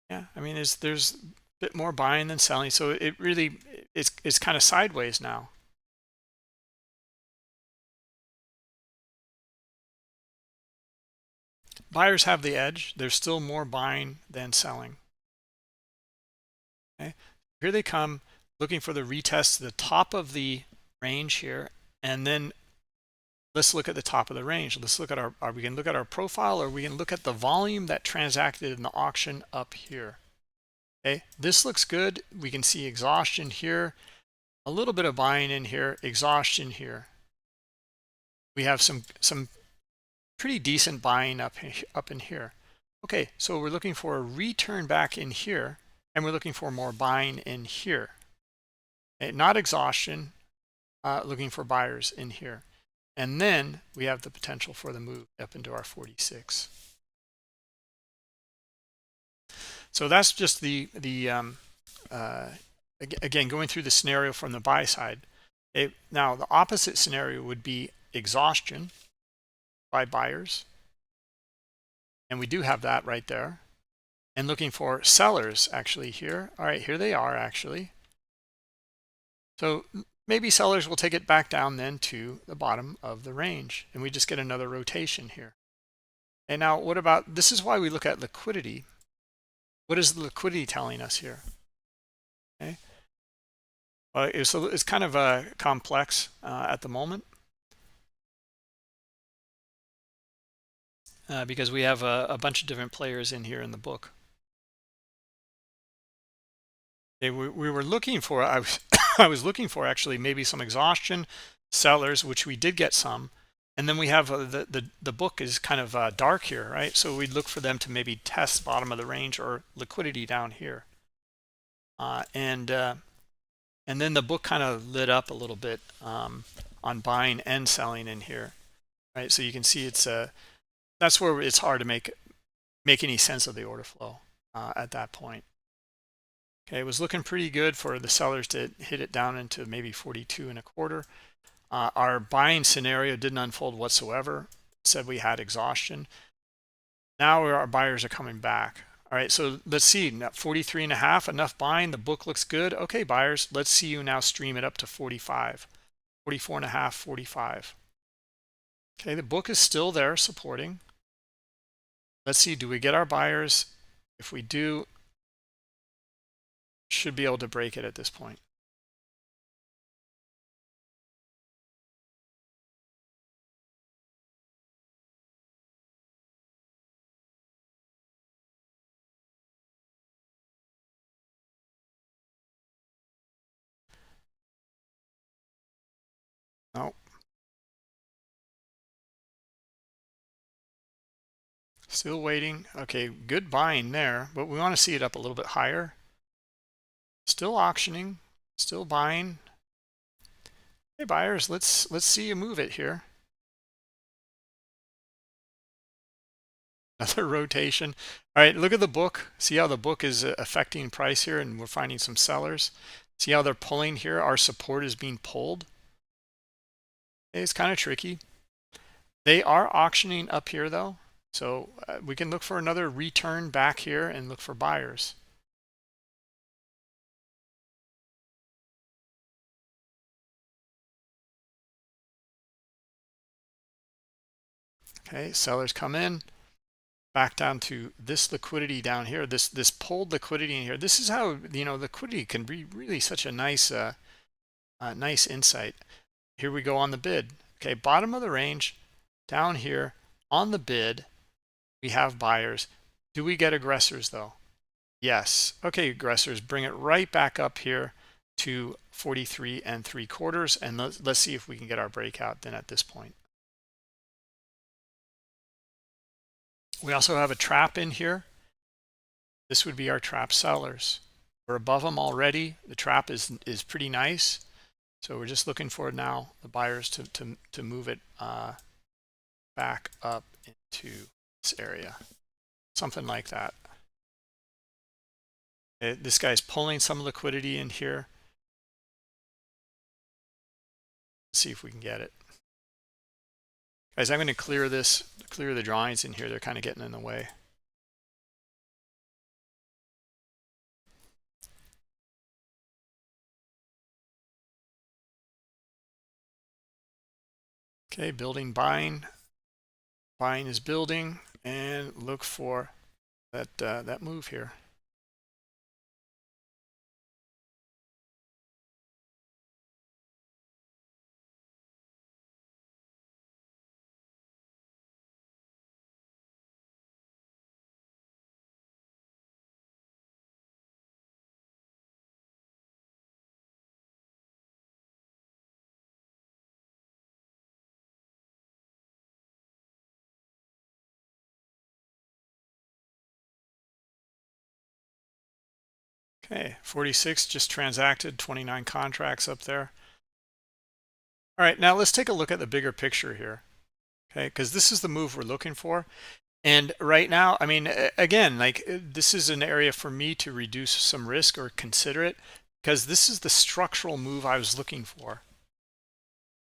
Yeah, I mean, there's a bit more buying than selling, so it really it's kind of sideways now. Buyers have the edge. There's still more buying than selling. Okay, here they come looking for the retest to the top of the range here, And then let's look at the top of the range. Let's look at we can look at our profile, or we can look at the volume that transacted in the auction up here. Okay, this looks good. We can see exhaustion here, a little bit of buying in here, exhaustion here. We have some pretty decent buying up in here. Okay, so we're looking for a return back in here, and we're looking for more buying in here. Okay, not exhaustion, looking for buyers in here. And then we have the potential for the move up into our 46. So that's just again, going through the scenario from the buy side. Now, the opposite scenario would be exhaustion by buyers. And we do have that right there. And looking for sellers actually here. All right, here they are actually. So maybe sellers will take it back down then to the bottom of the range, and we just get another rotation here. And now what about, this is why we look at liquidity. What is the liquidity telling us here? Okay. So it's kind of complex at the moment because we have a bunch of different players in here in the book. Okay, we were looking for, I was looking for actually maybe some exhaustion, sellers, which we did get some. And then we have the book is kind of dark here, right? So we'd look for them to maybe test bottom of the range or liquidity down here. And then the book kind of lit up a little bit on buying and selling in here, right? So you can see it's that's where it's hard to make any sense of the order flow at that point. Okay, it was looking pretty good for the sellers to hit it down into maybe 42.25. Our buying scenario didn't unfold whatsoever. Said we had exhaustion. Now our buyers are coming back. All right, so let's see, 43.5, enough buying. The book looks good. Okay, buyers, let's see you now stream it up to 45, 44.5, 45. Okay, the book is still there supporting. Let's see, do we get our buyers? If we do, should be able to break it at this point. No. Still waiting. Okay, good buying there, but we want to see it up a little bit higher. Still auctioning, still buying. Hey buyers, let's see you move it here. Another rotation. All right, look at the book. See how the book is affecting price here, and we're finding some sellers. See how they're pulling here. Our support is being pulled. It's kind of tricky. They are auctioning up here though, so we can look for another return back here and look for buyers. Okay, sellers come in. Back down to this liquidity down here, this pulled liquidity in here. This is how, liquidity can be really such a nice nice insight. Here we go on the bid. Okay, bottom of the range down here on the bid, we have buyers. Do we get aggressors though? Yes. Okay, aggressors, bring it right back up here to 43.75, and let's see if we can get our breakout then at this point. We also have a trap in here. This would be our trap sellers. We're above them already. The trap is pretty nice. So we're just looking for now the buyers to move it back up into this area. Something like that. This guy's pulling some liquidity in here. Let's see if we can get it. Guys, I'm going to clear the drawings in here. They're kind of getting in the way. Okay, building, buying. Buying is building, and look for that move here. Okay, 46 just transacted, 29 contracts up there. All right, now let's take a look at the bigger picture here. Okay, because this is the move we're looking for. And right now, I mean, again, like this is an area for me to reduce some risk or consider it, because this is the structural move I was looking for.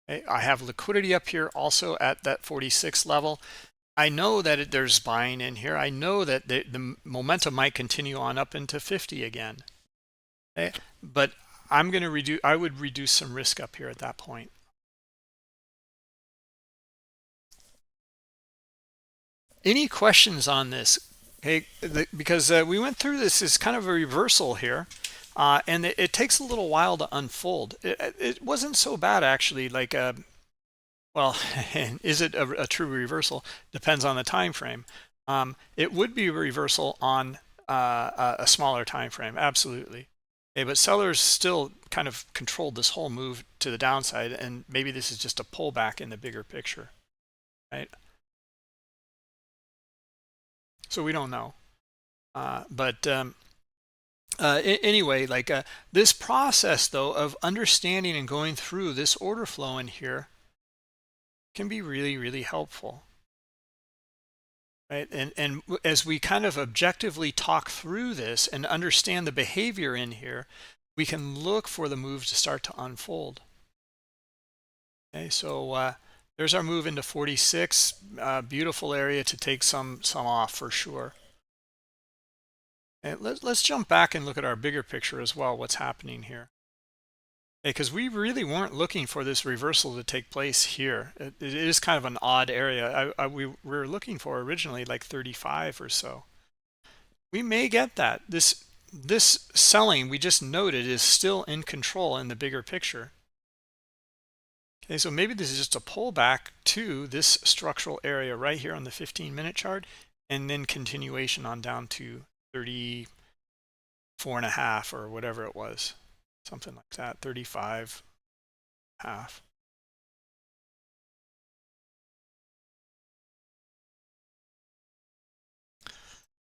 Okay, I have liquidity up here also at that 46 level. I know that there's buying in here. I know that the momentum might continue on up into 50 again. Okay, but I'm going to reduce, I would reduce some risk up here at that point. Any questions on this? Okay, because we went through this as kind of a reversal here, and it takes a little while to unfold. It wasn't so bad actually. Like, well, is it a true reversal? Depends on the time frame. It would be a reversal on a smaller time frame, absolutely. Okay, but sellers still kind of controlled this whole move to the downside, and maybe this is just a pullback in the bigger picture, right? So we don't know. But anyway, like this process though of understanding and going through this order flow in here can be really, really helpful, right? And as we kind of objectively talk through this and understand the behavior in here, we can look for the move to start to unfold. Okay, so there's our move into 46. Beautiful area to take some off for sure. And let's jump back and look at our bigger picture as well, what's happening here. Because we really weren't looking for this reversal to take place here. It is kind of an odd area. We were looking for originally like 35 or so. We may get that. This selling we just noted is still in control in the bigger picture. Okay, so maybe this is just a pullback to this structural area right here on the 15-minute chart, and then continuation on down to 34.5 or whatever it was, something like that, 35.5.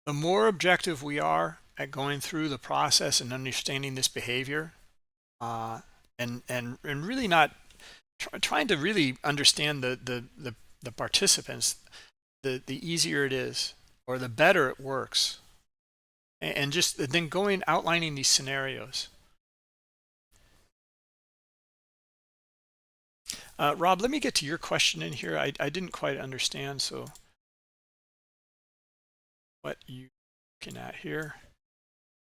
The more objective we are at going through the process and understanding this behavior, and really not trying to really understand the participants, the easier it is, or the better it works. And just then outlining these scenarios. Rob, let me get to your question in here. I didn't quite understand, so what you looking at here,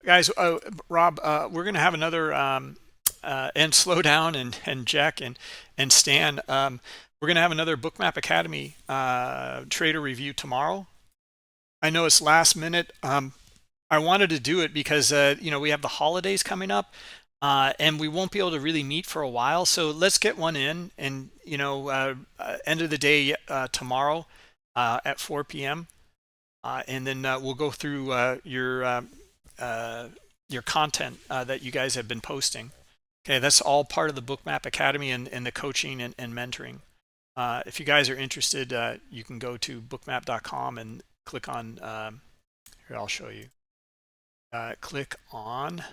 guys? Rob, we're going to have another and slow down and Jack and Stan. We're going to have another Bookmap Academy trader review tomorrow. I know it's last minute. I wanted to do it because you know, we have the holidays coming up, and we won't be able to really meet for a while. So let's get one in, and you know, end of the day tomorrow at 4 p.m. And then we'll go through your content that you guys have been posting. Okay, that's all part of the Bookmap Academy and the coaching and mentoring. If you guys are interested, you can go to bookmap.com and click on, here, I'll show you. Click on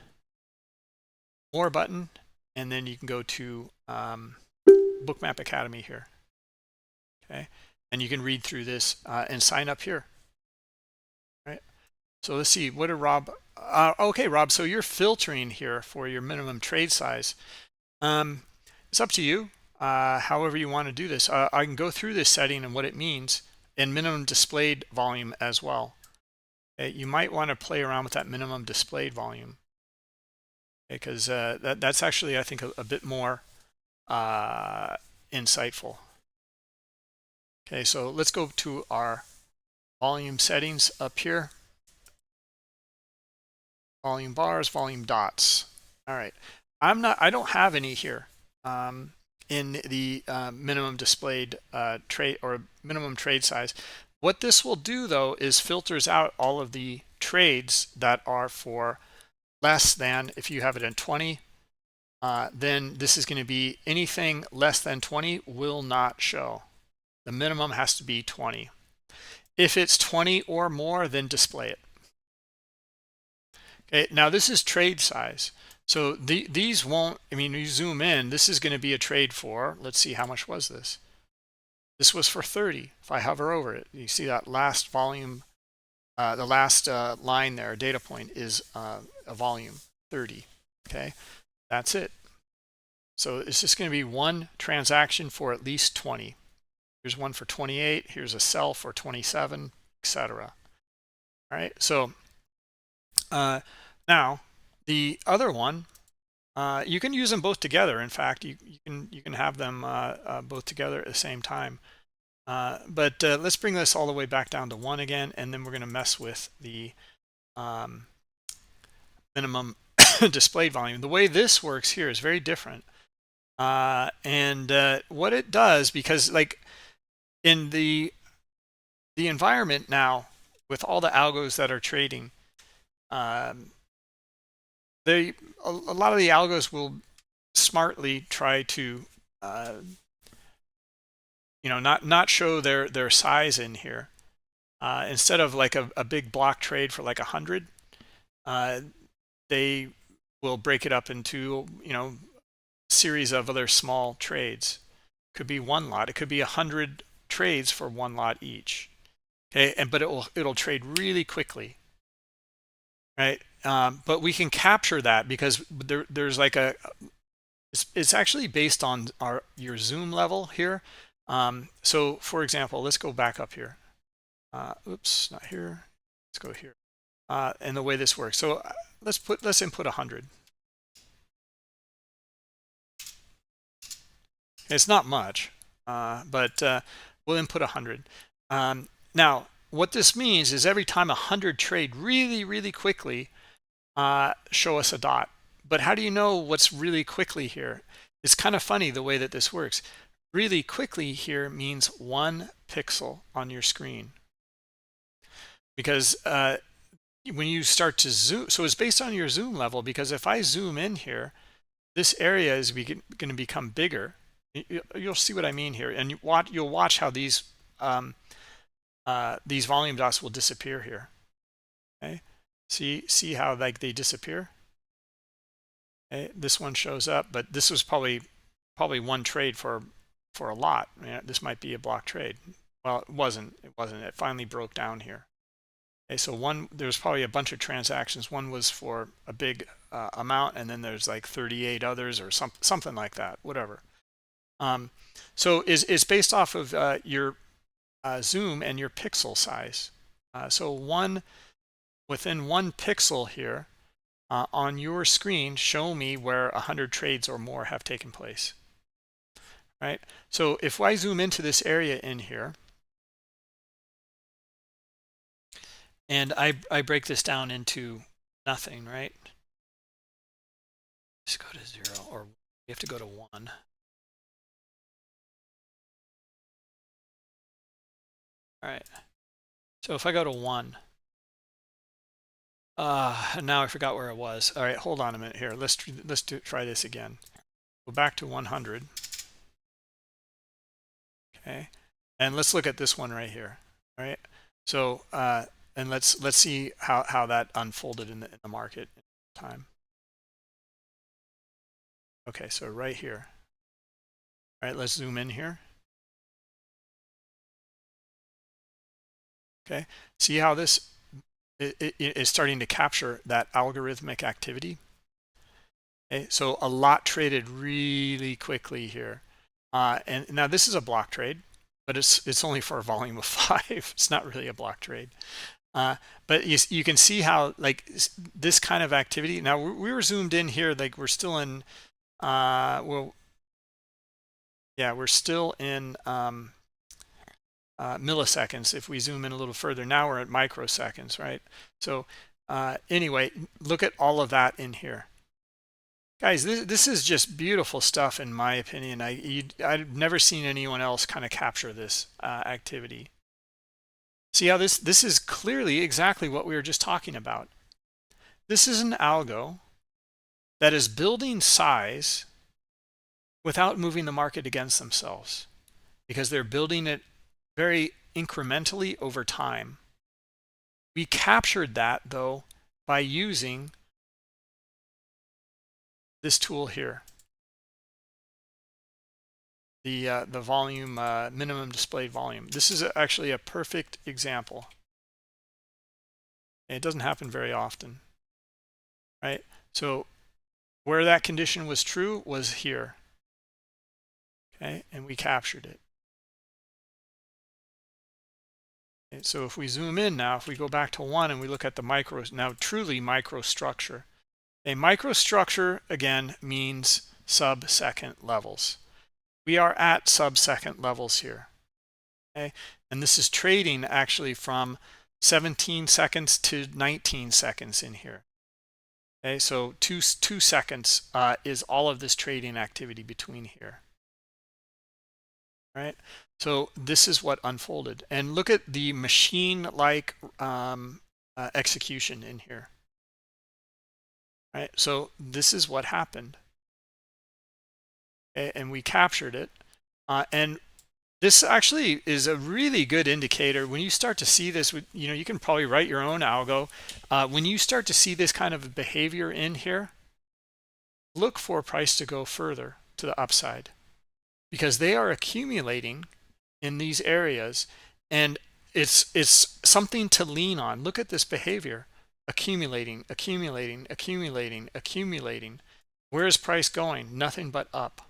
more button, and then you can go to Bookmap Academy here. Okay, and you can read through this and sign up here. Right. So let's see, what did Rob, okay, Rob, so you're filtering here for your minimum trade size. It's up to you, however you want to do this. I can go through this setting and what it means, and minimum displayed volume as well. Okay, you might want to play around with that minimum displayed volume, because that's actually, I think, a bit more insightful. Okay, so let's go to our volume settings up here. Volume bars, volume dots. All right, I don't have any here in the minimum displayed trade or minimum trade size. What this will do though is filters out all of the trades that are for less than, if you have it in 20, then this is going to be anything less than 20 will not show. The minimum has to be 20. If it's 20 or more, then display it. Okay, now this is trade size. So these won't, I mean, you zoom in, this is going to be a trade for, let's see, how much was this? This was for 30. If I hover over it, you see that last volume, the last line there, data point is a volume, 30. Okay, that's it. So it's just going to be one transaction for at least 20. Here's one for 28. Here's a sell for 27, etc. All right. So now the other one, you can use them both together. In fact, you can have them both together at the same time. But let's bring this all the way back down to 1 again, and then we're going to mess with the minimum displayed volume. The way this works here is very different. And what it does, because like in the environment now with all the algos that are trading, a lot of the algos will smartly try to not show their size in here. Instead of like a big block trade for like 100, they will break it up into series of other small trades. Could be one lot, it could be 100 trades for one lot each. Okay, but it'll trade really quickly, right? But we can capture that because there's like it's actually based on your zoom level here. So for example, let's go back up here. Oops, not here. Let's go here. And the way this works. So let's input 100. It's not much, but we'll input 100. Now, what this means is every time 100 trade really, really quickly, show us a dot. But how do you know what's really quickly here? It's kind of funny the way that this works. Really quickly here means 1 pixel on your screen. Because when you start to zoom, so it's based on your zoom level, because if I zoom in here, this area is going to become bigger. You'll see what I mean here, and you'll watch how these volume dots will disappear here. Okay, see how like they disappear. Okay, this one shows up, but this was probably one trade for a lot. This might be a block trade. Well, it wasn't. It finally broke down here. Okay, so there's probably a bunch of transactions. One was for a big amount, and then there's like 38 others or something like that. Whatever. So it's based off of your zoom and your pixel size. So within 1 pixel here on your screen, show me where 100 trades or more have taken place. Right. So if I zoom into this area in here, and I break this down into nothing, right? Just go to 0, or we have to go to 1. All right. So if I go to 1, now I forgot where it was. All right, hold on a minute here. Let's try this again. Go back to 100. Okay, and let's look at this one right here. All right. So and let's see how that unfolded in the market time. Okay, so right here. All right, let's zoom in here. Okay, see how this is starting to capture that algorithmic activity. Okay, so a lot traded really quickly here, and now this is a block trade, but it's only for a volume of 5. It's not really a block trade, but you can see how like this kind of activity. Now we were zoomed in here, like we're still in well, yeah, we're still in milliseconds. If we zoom in a little further, now we're at microseconds, right? So anyway, look at all of that in here, guys. This is just beautiful stuff, in my opinion. I've never seen anyone else kind of capture this activity. See how this is clearly exactly what we were just talking about. This is an algo that is building size without moving the market against themselves, because they're building it very incrementally over time. We captured that though by using this tool here, the volume, minimum display volume. This is actually a perfect example. It doesn't happen very often, right? So where that condition was true was here, okay, and we captured it. Okay, so if we zoom in now, if we go back to 1 and we look at the micro, now truly microstructure. A microstructure, again, means sub-second levels. We are at sub-second levels here, okay? And this is trading actually from 17 seconds to 19 seconds in here. Okay, so two seconds is all of this trading activity between here. Right, so this is what unfolded, and look at the machine-like execution in here. Right, so this is what happened, okay, and we captured it, and this actually is a really good indicator. When you start to see this, you know, you can probably write your own algo. When you start to see this kind of behavior in here, look for price to go further to the upside, because they are accumulating in these areas, and it's something to lean on. Look at this behavior: accumulating, accumulating, accumulating, accumulating. Where is price going? Nothing but up.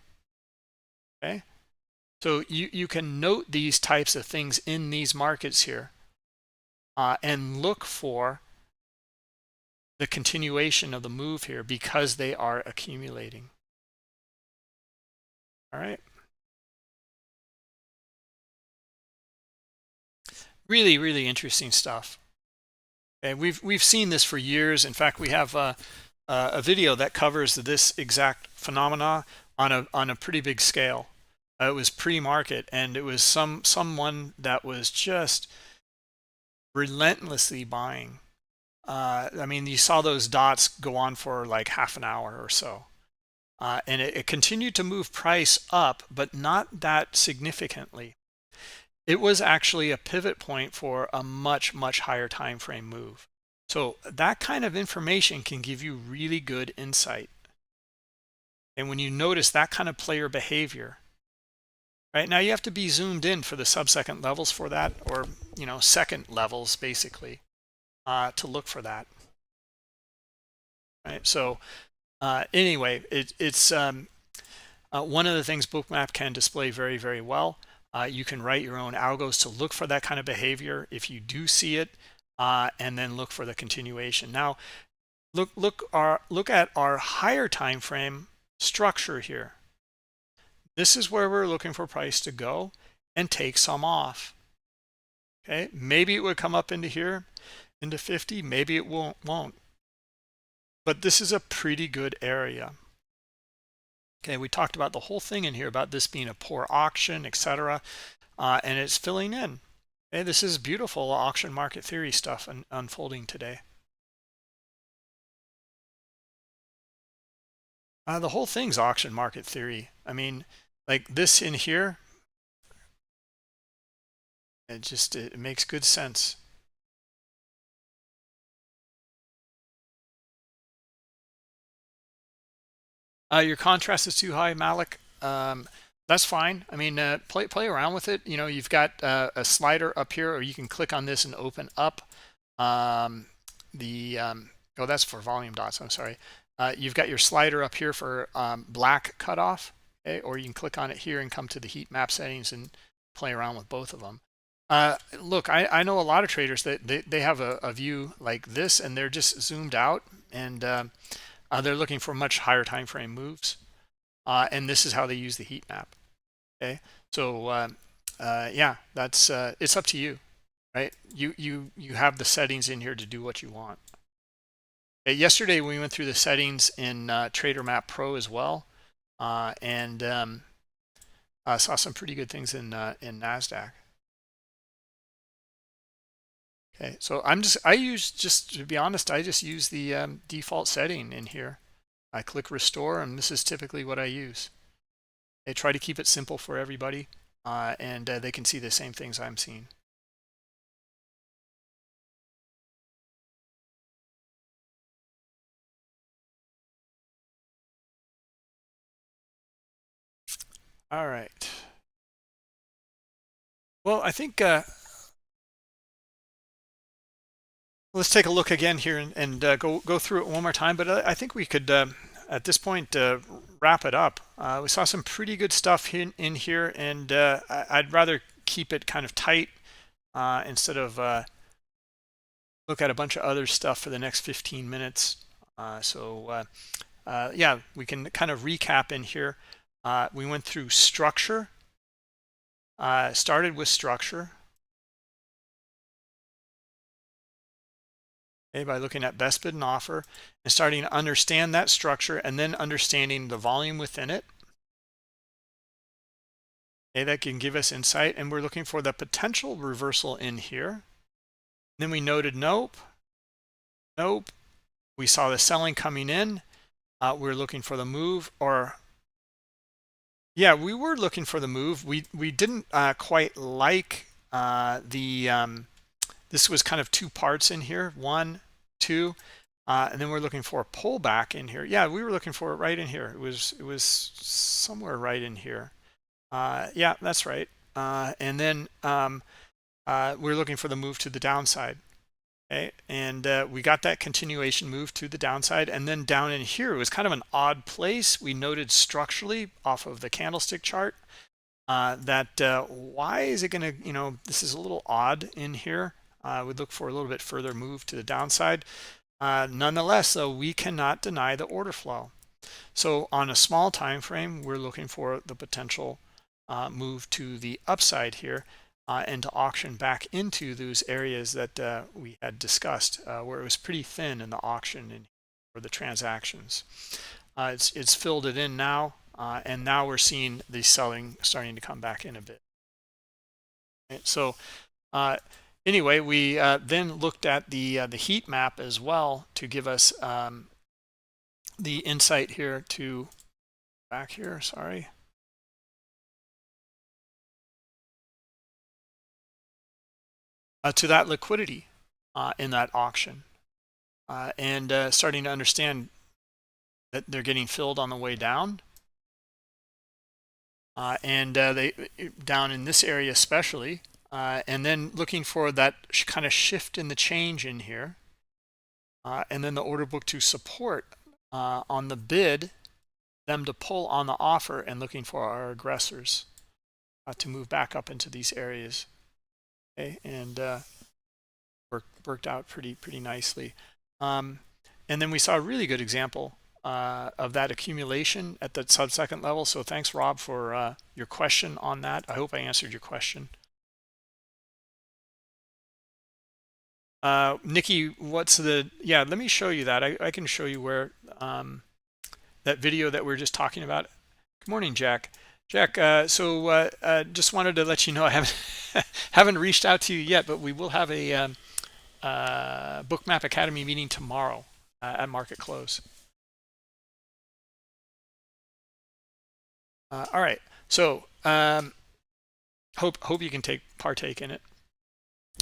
Okay, so you can note these types of things in these markets here, and look for the continuation of the move here, because they are accumulating. All right, really, really interesting stuff. Okay, we've seen this for years. In fact, we have a video that covers this exact phenomena on a pretty big scale. It was pre-market, and it was someone that was just relentlessly buying. I mean, you saw those dots go on for like half an hour or so, and it continued to move price up, but not that significantly. It was actually a pivot point for a much higher time frame move. So that kind of information can give you really good insight. And when you notice that kind of player behavior, right, now you have to be zoomed in for the sub-second levels for that, or, you know, second levels basically, to look for that. Right, so anyway, it's one of the things Bookmap can display very well. You can write your own algos to look for that kind of behavior if you do see it, and then look for the continuation. Now, look at our higher time frame structure here. This is where we're looking for price to go and take some off. Okay, maybe it would come up into here, into 50. Maybe it won't. But this is a pretty good area. Okay, we talked about the whole thing in here about this being a poor auction, etc., and it's filling in. Okay, this is beautiful auction market theory stuff unfolding today. The whole thing's auction market theory. I mean, like this in here, it makes good sense. Your contrast is too high, Malik. That's fine. I mean, play around with it. You know, you've got a slider up here, or you can click on this and open up oh, that's for volume dots. I'm sorry. You've got your slider up here for black cutoff, okay? Or you can click on it here and come to the heat map settings and play around with both of them. Look, I know a lot of traders that they have a view like this, and they're just zoomed out, and they're looking for much higher time frame moves, and this is how they use the heat map. Okay, so yeah, that's it's up to you, right? You have the settings in here to do what you want. Yesterday we went through the settings in Trader Map Pro as well, and saw some pretty good things in NASDAQ. Okay, so to be honest, I just use the default setting in here. I click restore, and this is typically what I use. I try to keep it simple for everybody, and they can see the same things I'm seeing. All right. Well, I think let's take a look again here and go through it one more time. But I think we could at this point wrap it up. We saw some pretty good stuff in here, and I'd rather keep it kind of tight instead of look at a bunch of other stuff for the next 15 minutes. Yeah, we can kind of recap in here. We went through structure, started with structure. Okay, by looking at best bid and offer and starting to understand that structure and then understanding the volume within it. Okay, that can give us insight, and we're looking for the potential reversal in here. Then we noted nope, nope. We saw the selling coming in. We're looking for the move, or yeah, we were looking for the move. We didn't quite like this was kind of two parts in here, 1, 2, and then we're looking for a pullback in here. Yeah, we were looking for it right in here. It was somewhere right in here. Yeah, that's right. And then we're looking for the move to the downside. Okay, and we got that continuation move to the downside, and then down in here it was kind of an odd place. We noted structurally off of the candlestick chart that why is it going to, this is a little odd in here. We'd look for a little bit further move to the downside. Nonetheless, though, we cannot deny the order flow. So on a small time frame, we're looking for the potential move to the upside here and to auction back into those areas that we had discussed where it was pretty thin in the auction for the transactions. It's filled it in now, and now we're seeing the selling starting to come back in a bit. Right, so anyway, we then looked at the heat map as well to give us the insight here to back here. Sorry. To that liquidity in that auction, and starting to understand that they're getting filled on the way down, and they down in this area especially, and then looking for that kind of shift in the change in here, and then the order book to support on the bid, them to pull on the offer, and looking for our aggressors to move back up into these areas. Okay, and worked out pretty nicely. And then we saw a really good example of that accumulation at the sub-second level. So thanks, Rob, for your question on that. I hope I answered your question. Nikki, what's the, yeah, let me show you that. I can show you where that video that we are just talking about. Good morning, Jack. Jack, just wanted to let you know I haven't haven't reached out to you yet, but we will have a Bookmap Academy meeting tomorrow at market close. All right, so hope you can partake in it.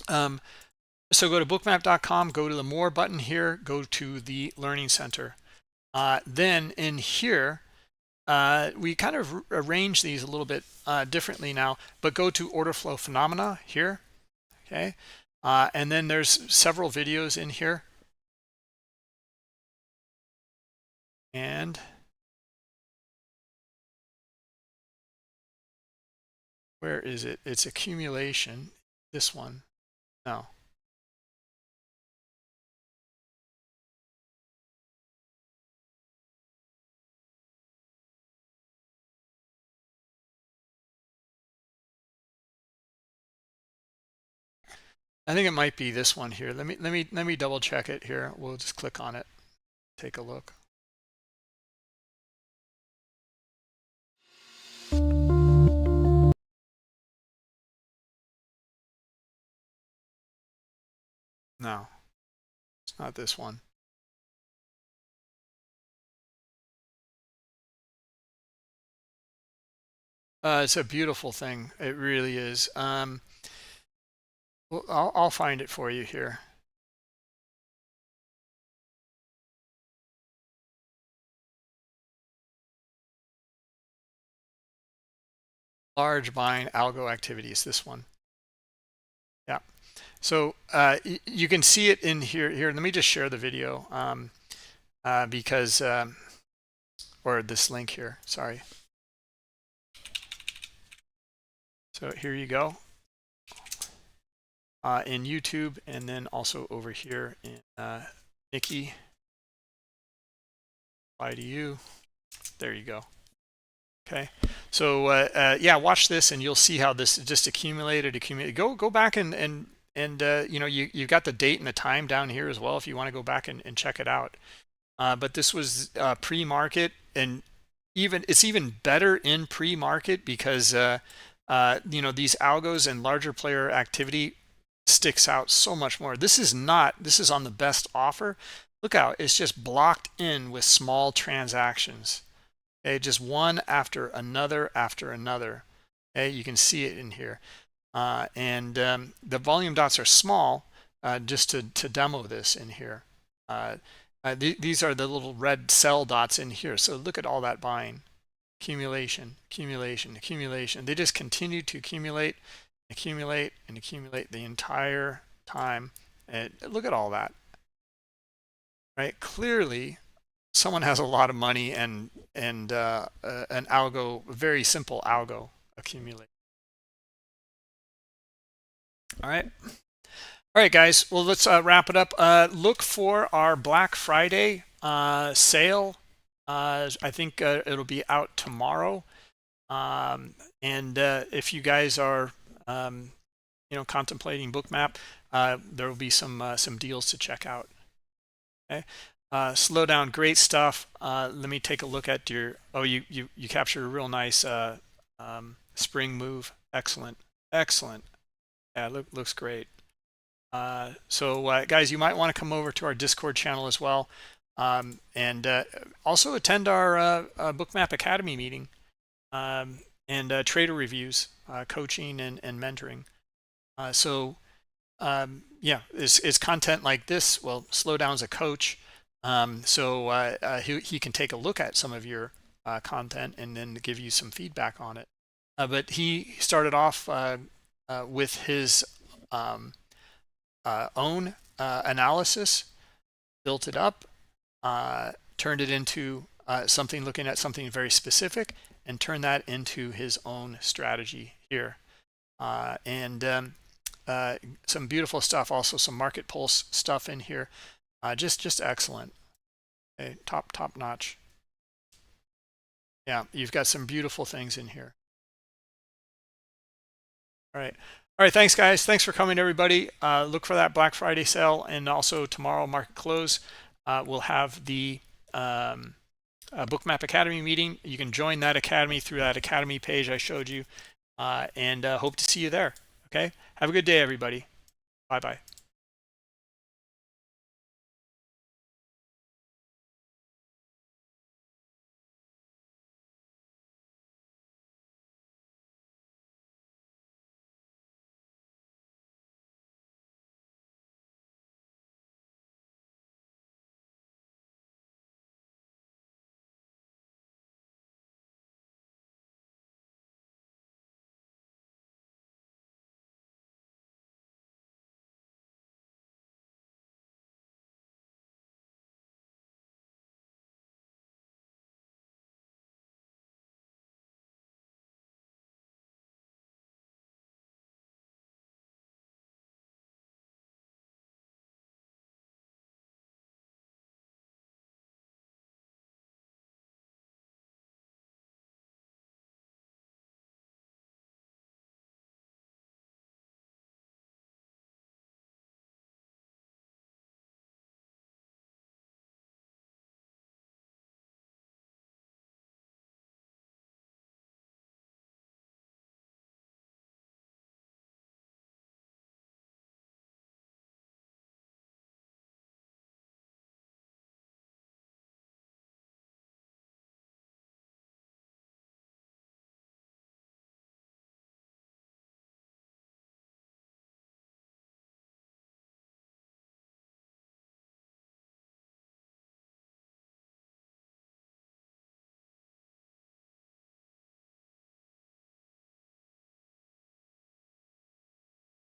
So go to bookmap.com, go to the more button here, go to the learning center. Then in here, we kind of arrange these a little bit differently now, but go to order flow phenomena here. Okay, and then there's several videos in here, and where is it? It's accumulation. This one. No. I think it might be this one here. Let me double check it here. We'll just click on it. Take a look. No, it's not this one. It's a beautiful thing. It really is. Well, I'll find it for you here. Large buying algo activities, this one. Yeah. So you can see it in here. Let me just share the video because, or this link here, sorry. So here you go in YouTube, and then also over here in Nikki. Apply to you. There you go. Okay. So yeah, watch this, and you'll see how this just accumulated. Go back and you know, you've got the date and the time down here as well if you want to go back and check it out. But this was pre-market, and it's even better in pre-market because you know, these algos and larger player activity sticks out so much more. This is on the best offer. Look out, it's just blocked in with small transactions. Okay, just one after another after another. Okay, you can see it in here. And the volume dots are small just to demo this in here. These are the little red cell dots in here. So look at all that buying. Accumulation, accumulation, accumulation. They just continue to accumulate, accumulate, and accumulate the entire time. And look at all that. Right? Clearly, someone has a lot of money and an algo, very simple algo accumulate. All right, guys. Well, let's wrap it up. Look for our Black Friday sale. I think it'll be out tomorrow. And if you guys are, you know, contemplating Bookmap, there will be some deals to check out. Okay. Slow down, great stuff. Let me take a look at your, oh, you captured a real nice spring move. Excellent. Yeah, looks great. So guys, you might want to come over to our Discord channel as well, and also attend our Bookmap Academy meeting, and trader reviews, coaching and mentoring. So yeah, is content like this. Well, Slowdown's a coach, so he can take a look at some of your content and then give you some feedback on it. But he started off with his own analysis, built it up, turned it into looking at something very specific, and turned that into his own strategy here. And some beautiful stuff, also some market pulse stuff in here. Just excellent. Okay, top notch. Yeah, you've got some beautiful things in here. All right, thanks guys. Thanks for coming, everybody. Look for that Black Friday sale, and also tomorrow market close we'll have the Bookmap Academy meeting. You can join that academy through that academy page I showed you, and hope to see you there. Okay, have a good day, everybody. Bye-bye.